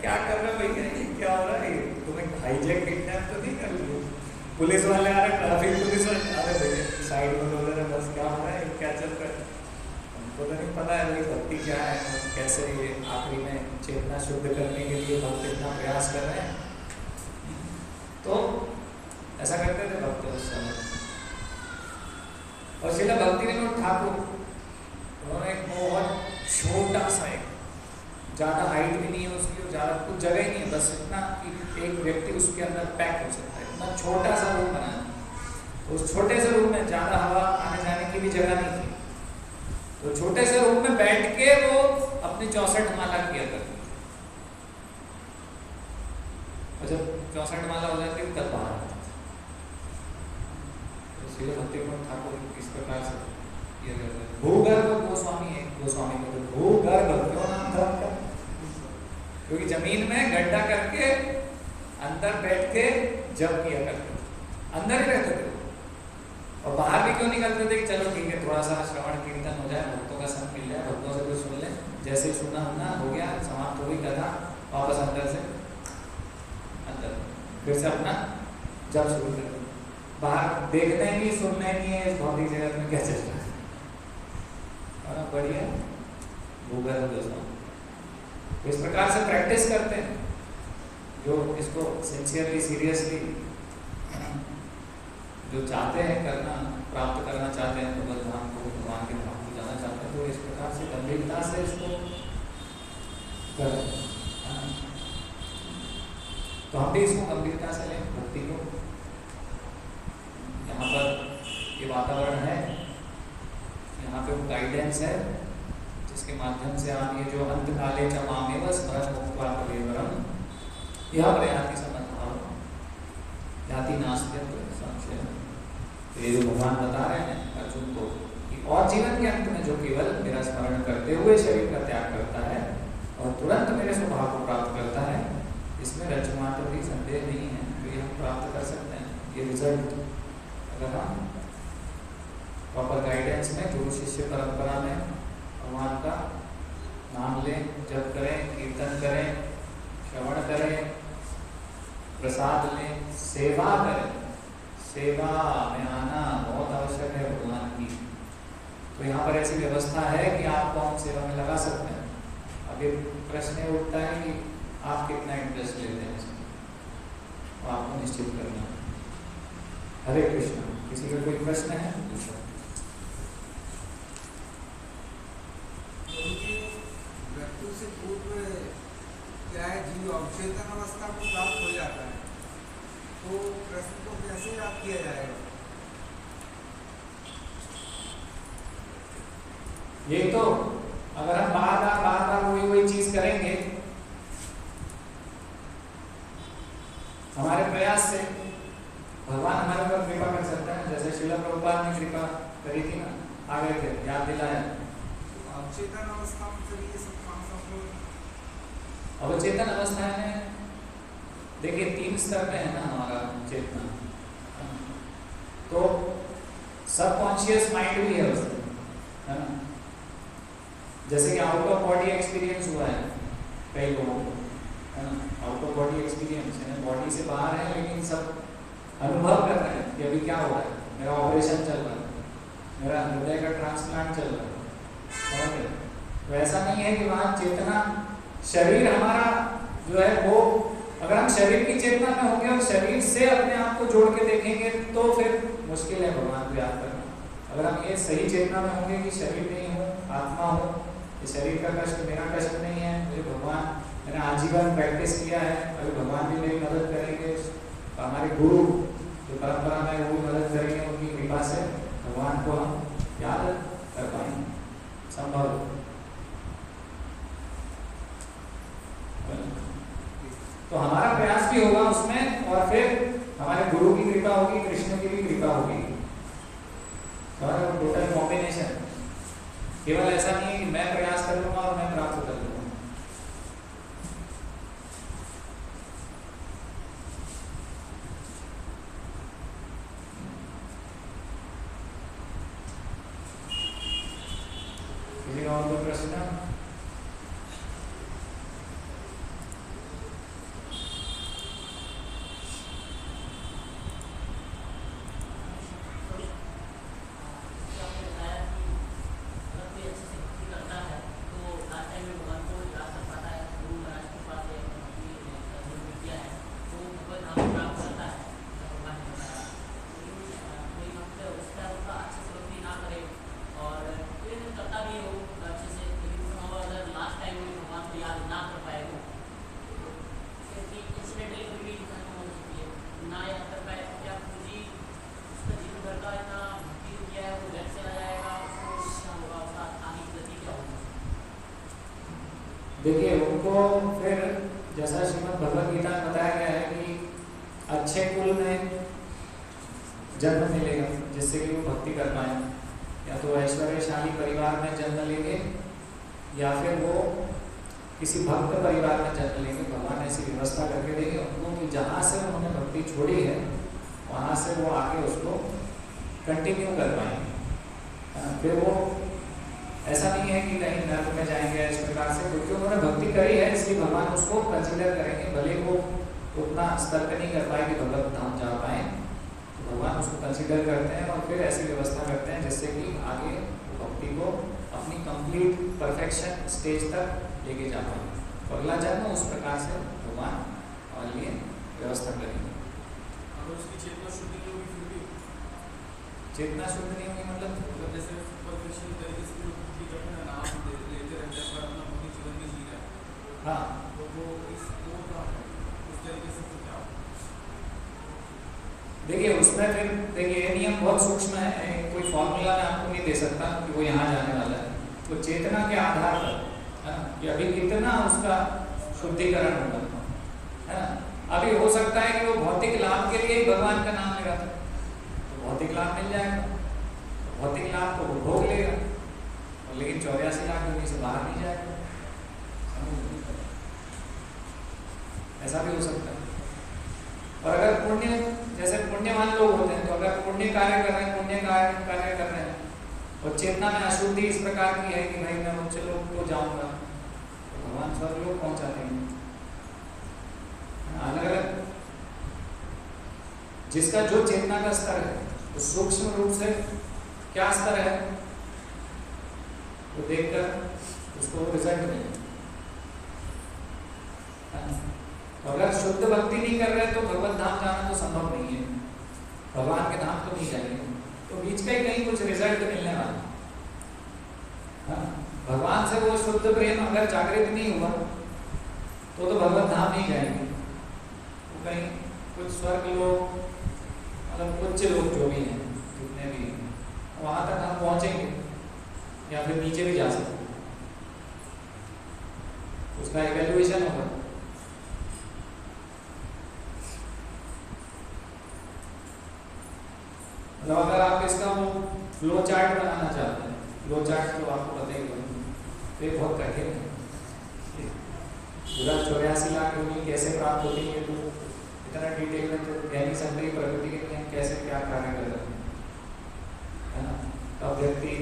क्या कर रहे भैया, ये क्या हो रहा है, तुम्हें हाईजैक किडनैप तो नहीं कर लिया, पुलिस वाले आ रहे, ट्रैफिक पुलिस वाले आ रहे, भैया साइड में बोल रहे बस क्या हो रहा है, क्या चल रहा है। हमको तो नहीं पता है भाई भक्ति क्या है, कैसे ये आखिरी में चेतना शुद्ध करने के लिए भक्त इतना प्रयास कर रहे हैं। तो ऐसा करते थे भक्त उस समय। और श्रील भक्तिविनोद ठाकुर, उन्होंने एक बहुत छोटा सा, एक ज़्यादा हाइट भी नहीं है उसकी और ज़्यादा कुछ जगह ही नहीं है, बस इतना कि एक व्यक्ति उसके अंदर पैक हो सकता है, इतना छोटा सा रूम बनाया। तो उस छोटे से रूम में ज़्यादा हवा आने जाने की भी जगह नहीं थी, तो छोटे से रूम में बैठ के वो अपनी 64 माला किया करते थे। और जब 64 माला हो जाती तब बाहर आते थे। तो श्रील भक्तिविनोद ठाकुर इस प्रकार से किया करते थे। भूगर्भ गोस्वामी है, गोस्वामी को तो भूगर्भ क्यों नाम था उनका, क्योंकि जमीन में गड्ढा करके अंदर बैठ के जप किया करते थे, अंदर ही रहते थे। और बाहर भी क्यों निकलते थे कि चलो ठीक है थोड़ा सा श्रवण कीर्तन हो जाए, भक्तों का संग मिल जाए, भक्तों से कुछ सुन ले, जैसे सुना होना हो गया, समाप्त हो गई कथा, वापस अंदर से अंदर फिर से अपना जप शुरू कर दो। बाहर देखना ही नहीं, सुनना ही नहीं है इस भौतिक जगत में क्या चल रहा है। और बढ़िया भूगर्भ गोस्वामी इस प्रकार से प्रैक्टिस करते हैं, जो इसको सिंसियरली सीरियसली जो चाहते हैं करना, प्राप्त करना चाहते हैं, भगवत धाम को, भगवान के धाम को जाना चाहते हैं, तो इस प्रकार से गंभीरता से इसको करें। तो हम भी इसको गंभीरता से लें, भक्ति को। यहाँ पर ये वातावरण है, यहाँ पे वो गाइडेंस है जिसके माध्यम से आप ये जो अंतकाले च मामेव स्मरन् मुक्त्वा कलेवरम् यह प्रयाति समद्भाव याति नास्त्यत्र संशय। ये जो भगवान बता रहे हैं अर्जुन को कि और जीवन के अंत में जो केवल मेरा स्मरण करते हुए शरीर का त्याग करता है और तुरंत मेरे स्वभाव को प्राप्त करता है, इसमें रचमात्र भी संदेह नहीं है, तो ये हम प्राप्त कर सकते हैं। ये रिजल्ट अगर हम प्रॉपर गाइडेंस में, गुरु शिष्य परंपरा में भगवान का नाम लें, जप करें, कीर्तन करें, श्रवण करें, प्रसाद लें, सेवा करें। सेवा में आना बहुत आवश्यक है भगवान की। तो यहाँ पर ऐसी व्यवस्था है कि आपको हम सेवा में लगा सकते हैं। अब ये प्रश्न उठता है कि आप कितना इंटरेस्ट लेते हैं इसमें, तो आपको निश्चित करना है। हरे कृष्ण। किसी का कोई प्रश्न है? मृत्यु से पूर्व क्या है, जीव अवचेतन अवस्था को प्राप्त हो जाता है, तो प्रश्न को कैसे याद किया जाएगा? ये तो अगर हम बार बार वही चीज करेंगे हमारे प्रयास से, भगवान हमारे ऊपर कृपा कर सकता है। जैसे श्रील प्रभुपाद ने कृपा करी थी ना, आ गए थे, याद दिलाया। अवचेतन अवस्था में फिर ये सब काम संभव। अवचेतन अवस्था में देखिए 3 स्तर पे है ना हमारा चेतना, तो सबकॉन्शियस माइंड भी है उसमें, है ना। जैसे कि आउट ऑफ बॉडी एक्सपीरियंस हुआ है कई लोगों को, है ना, आउट ऑफ बॉडी एक्सपीरियंस है, बॉडी से बाहर है लेकिन सब अनुभव कर रहे हैं कि अभी क्या हो रहा है, मेरा ऑपरेशन चल रहा है, मेरा हृदय का ट्रांसप्लांट चल रहा है, समझ रहे? तो ऐसा नहीं है कि वहाँ चेतना, शरीर हमारा जो है वो, अगर हम शरीर की चेतना में होंगे और शरीर से अपने आप को जोड़ के देखेंगे तो फिर मुश्किल है भगवान को याद करना। अगर हम ये सही चेतना में होंगे कि शरीर नहीं हूँ, आत्मा हूँ, ये शरीर का कष्ट मेरा कष्ट नहीं है, मुझे भगवान, मैंने आजीवन प्रैक्टिस किया है, अभी भगवान भी मेरी मदद करेंगे, हमारे गुरु जो परंपरा में वो भी मदद करेंगे, उनकी कृपा से भगवान को हम याद कर पाएंगे, संभव। तो हमारा प्रयास भी होगा उसमें, और फिर हमारे गुरु की कृपा होगी, कृष्ण की भी कृपा होगी। हमारा टोटल कॉम्बिनेशन, केवल ऐसा नहीं है कि मैं प्रयास कर लूंगा और मैं प्राप्त कर लूंगा। किसी और कोई प्रश्न? देखिए, उनको फिर जैसा श्रीमद् भगवद गीता में बताया गया है कि अच्छे कुल में जन्म मिलेगा जिससे कि वो भक्ति कर पाए, या तो ऐश्वर्यशाली परिवार में जन्म लेंगे या फिर वो किसी भक्त परिवार में जन्म लेंगे। भगवान ऐसी व्यवस्था करके देंगे उनको कि जहाँ से उन्होंने भक्ति छोड़ी है वहाँ से वो आके उसको कंटिन्यू कर पाएंगे। फिर वो ऐसा नहीं है कि कहीं नर्क में जाएंगे इस प्रकार से, क्योंकि उन्होंने भक्ति करी है इसलिए भगवान उसको कंसिडर करेंगे। भले वो उतना स्तर पे नहीं कर पाए कि भगवत धाम जा पाए, तो भगवान उसको कंसिडर करते हैं और फिर ऐसी व्यवस्था करते हैं जिससे कि आगे भक्ति को अपनी कंप्लीट परफेक्शन स्टेज तक लेके जा पाए। तो अगला जन्म उस प्रकार से भगवान हमारे लिए व्यवस्था करेंगे। अगर उसकी चेतना शुद्ध नहीं होगी फिर भी चेतना शुद्ध नहीं होगी मतलब जैसे परफेक्शन तरीके से भक्ति करते हैं, नाम लेते रहते हैं पर अपना भक्ति जीवन में जी रहा है, हाँ, तो वो उस तरीके से तो क्या होगा? देखिए उसमें फिर देखिए ये नियम बहुत सूक्ष्म है, कोई फॉर्मूला मैं आपको नहीं दे सकता कि वो यहाँ जाने वाला है। तो चेतना के आधार पर है ना कि अभी कितना उसका शुद्धिकरण होगा, है ना। अभी हो सकता है कि वो भौतिक लाभ के लिए ही भगवान का नाम लेगा, तो भौतिक लाभ मिल जाएगा, तो भौतिक लाभ को वो भोग लेगा, लेकिन 84 लाख योनि से बाहर नहीं जाएगा। ऐसा भी हो सकता है। और अगर पुण्य, जैसे पुण्यवान लोग होते हैं, तो अगर पुण्य कार्य कर रहे हैं, पुण्य कार्य कर रहे हैं और चेतना में अशुद्धि इस प्रकार की है कि भाई मैं उच्च लोक को जाऊंगा, तो भगवान स्वर्ग लोक पहुंचाते हैं। अलग अलग जिसका जो चेतना का स्तर है, तो सूक्ष्म रूप से क्या स्तर है वो देखकर उसको रिजल्ट मिले। तो अगर शुद्ध भक्ति नहीं कर रहे तो भगवत धाम जाना तो संभव नहीं है, भगवान के धाम तो नहीं जाएंगे, तो बीच का ही कहीं कुछ रिजल्ट मिलने वाला। भगवान से वो शुद्ध प्रेम अगर जागृत नहीं हुआ तो भगवत धाम नहीं जाएंगे, तो कहीं कुछ स्वर्ग लोग मतलब उच्च लोग जो भी हैं जितने भी हैं वहां तक हम पहुंचेंगे या फिर नीचे भी जा सकते हैं, उसका इवैल्यूएशन होगा। मतलब अगर आप इसका वो फ्लो चार्ट बनाना चाहते हैं, फ्लो चार्ट तो आपको पता ही होगा, तो बहुत कठिन है। पूरा 84 लाख योनि कैसे प्राप्त होती है तो इतना डिटेल में तो कह नहीं सकते प्रकृति के नियम कैसे क्या कार्य कर रहे हैं, है ना। कब व्यक्ति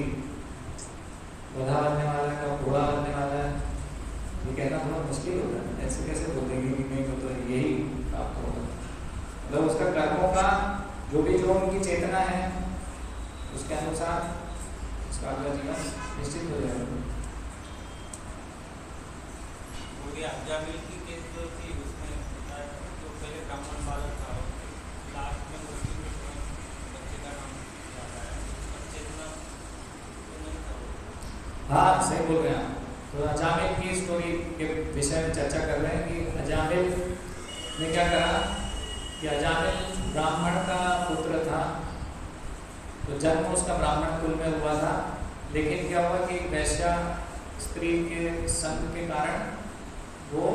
गधा बनने वाला है, कब घोड़ा बनने वाला है, ये कहना थोड़ा मुश्किल होता है। ऐसे कैसे बोलेंगे कि नहीं तो यही प्राप्त होगा। मतलब उसका कर्मों का जो उनकी चेतना है उसके अनुसार उसका अगला जीवन निश्चित हो जाएगा। अब्जामिल की केस जो थी उसमें तो पहले ब्राह्मण बालक था, लास्ट में मुस्लिम बच्चे का नाम आता है, चेतना तो नहीं था। हाँ सही बोल रहे हैं आप। तो अजामिल की स्टोरी के विषय में चर्चा कर रहे हैं कि अजामिल ने क्या करा कि अजामिल ब्राह्मण का पुत्र था, तो जन्म उसका ब्राह्मण कुल में हुआ था, लेकिन क्या हुआ कि वैश्या स्त्री के संग के कारण वो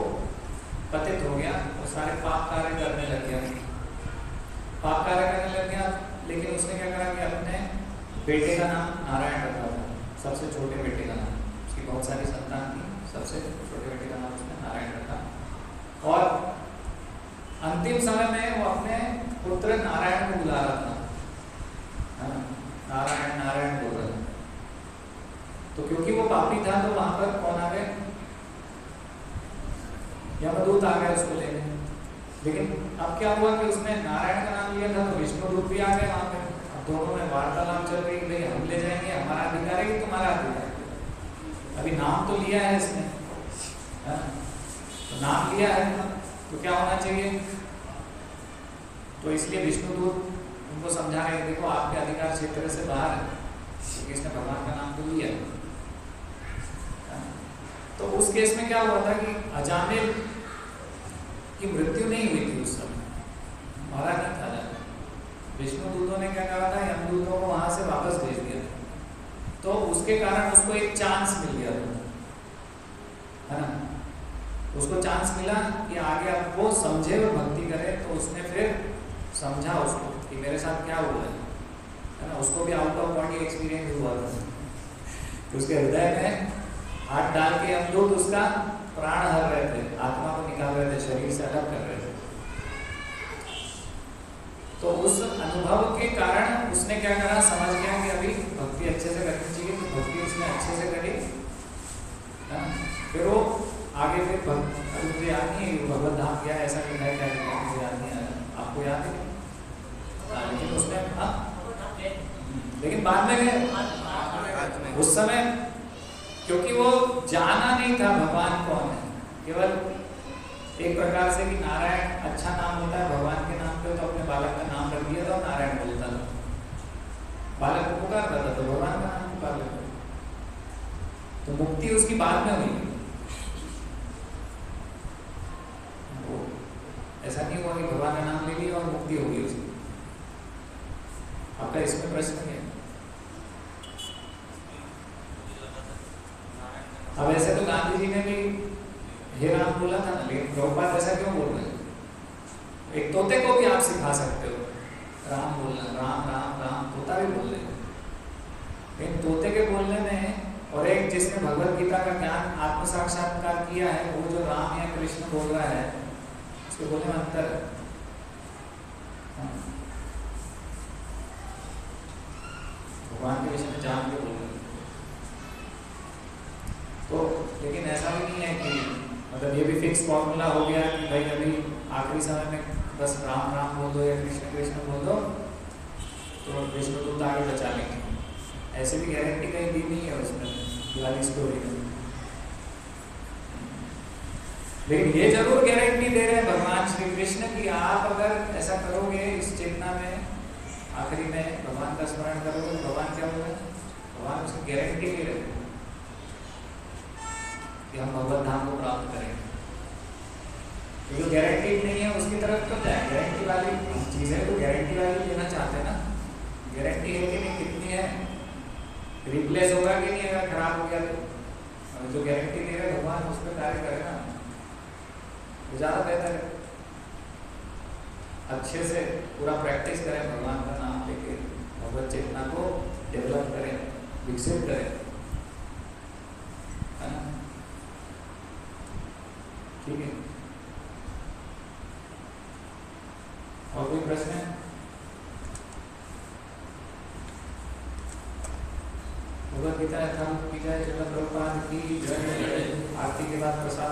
पतित हो गया और सारे पाप कार्य करने लग गया, पाप कार्य करने लग गया। लेकिन उसने क्या करा कि अपने बेटे का नाम नारायण रखा था, सबसे छोटे बेटे का नाम, उसकी बहुत सारी संतान थी, सबसे छोटे बेटे का नाम उसने नारायण रखा। और अंतिम समय में वो अपने पुत्र नारायण को बुला रहा था, नारायण नारायण बोल रहा था। तो क्योंकि वो पापी था तो वहां पर कौन आ गए, यमदूत आ गए उसको लेने। लेकिन अब क्या हुआ कि उसने नारायण का नाम लिया था तो विष्णुदूत भी आ गए वहां पे। अब दोनों में वार्तालाप चल रही, भाई हम ले जाएंगे, हमारा अधिकार है कि तुम्हारा अधिकार है। अभी नाम तो लिया है इसने, तो नाम लिया है तो क्या होना चाहिए। तो इसलिए विष्णुदूत उनको समझा रहे, देखो आपके अधिकार क्षेत्र से बाहर है, क्योंकि इसने भगवान का नाम तो लिया। तो उस केस में क्या हुआ था कि अजामिल की मृत्यु नहीं हुई थी उस समय, मरा नहीं था। विष्णुदूतों ने क्या कहा था, यमदूतों को वहां से वापस भेज दिया था, तो उसके कारण उसको एक चांस मिल गया था, है ना। उसको चांस मिला कि आगे अब वो समझे और भक्ति करे। तो उसने फिर समझा उसको कि मेरे साथ क्या हुआ है ना। उसको भी आउट ऑफ बॉडी एक्सपीरियंस हुआ था, तो उसके हृदय में हाथ डाल के यमदूत उसका प्राण हर रहे थे, आत्मा को निकाल रहे थे, शरीर से अलग कर रहे थे। तो उस अनुभव के कारण उसने क्या करा, समझ गया कि अभी भक्ति अच्छे से करनी चाहिए, तो भक्ति उसने अच्छे से करी। फिर वो आगे फिर मुझे याद नहीं भगवत धाम गया, ऐसा लिखा है क्या, मुझे याद नहीं आया, आपको याद है? लेकिन उसने लेकिन बाद में गए उस समय, क्योंकि वो जाना नहीं था भगवान कौन है। केवल एक प्रकार से कि नारायण अच्छा नाम होता है भगवान के नाम पे, तो अपने बालक का नाम रख दिया था और नारायण बोलता था, बालक को पुकारता था तो भगवान का नाम पुकार लेता। तो मुक्ति उसकी बाद में हुई, ऐसा नहीं हुआ कि भगवान का नाम ले लिया और मुक्ति हो गई उसकी। आपका इसमें प्रश्न क्या है? अब ऐसे तो गांधी जी ने भी हे राम बोला था ना, लेकिन प्रभुपाद ऐसा क्यों बोल रहे हैं? एक तोते को भी आप सिखा सकते हो राम बोलना, राम राम राम, तोता भी बोल रहे हैं। लेकिन तोते के बोलने में और एक जिसने भगवत गीता का ज्ञान आत्म साक्षात्कार किया है, वो जो राम या कृष्ण बोल रहा है, उसके बोलने में अंतर है। भगवान के विषय में जान के बोल रहे हैं। तो लेकिन ऐसा भी नहीं है कि मतलब ये भी फिक्स फॉर्मूला हो गया कि भाई अभी आखिरी समय में बस राम राम बोल दो या कृष्ण कृष्ण बोल दो तो विष्णुदूत आगे बचा लेंगे। ऐसे भी गारंटी कहीं दी नहीं है उसमें वाली स्टोरी में। लेकिन ये जरूर गारंटी दे रहे हैं भगवान श्री कृष्ण की आप अगर ऐसा करोगे इस चेतना में, आखिरी में भगवान का स्मरण करोगे तो भगवान क्या बोले, भगवान उसकी गारंटी दे रहे कि हम भगवत धाम को प्राप्त करेंगे। तो जो गारंटी नहीं है उसकी तरफ तो जाए, गारंटी वाली चीजें तो गारंटी वाली लेना चाहते हैं ना। गारंटी है कि नहीं, कितनी है, रिप्लेस होगा कि नहीं अगर खराब हो गया तो। जो गारंटी दे रहे भगवान उस पर कार्य करे ना, वो ज़्यादा बेहतर है। अच्छे से पूरा प्रैक्टिस करें, भगवान का नाम लेके भगवत चेतना को डेवलप करें, विकसित करें, है ना। ठीक है, और कोई प्रश्न है? भगवत गीता यथार्थ की जय, जगत प्रभुपाद की जय। आरती के बाद प्रसाद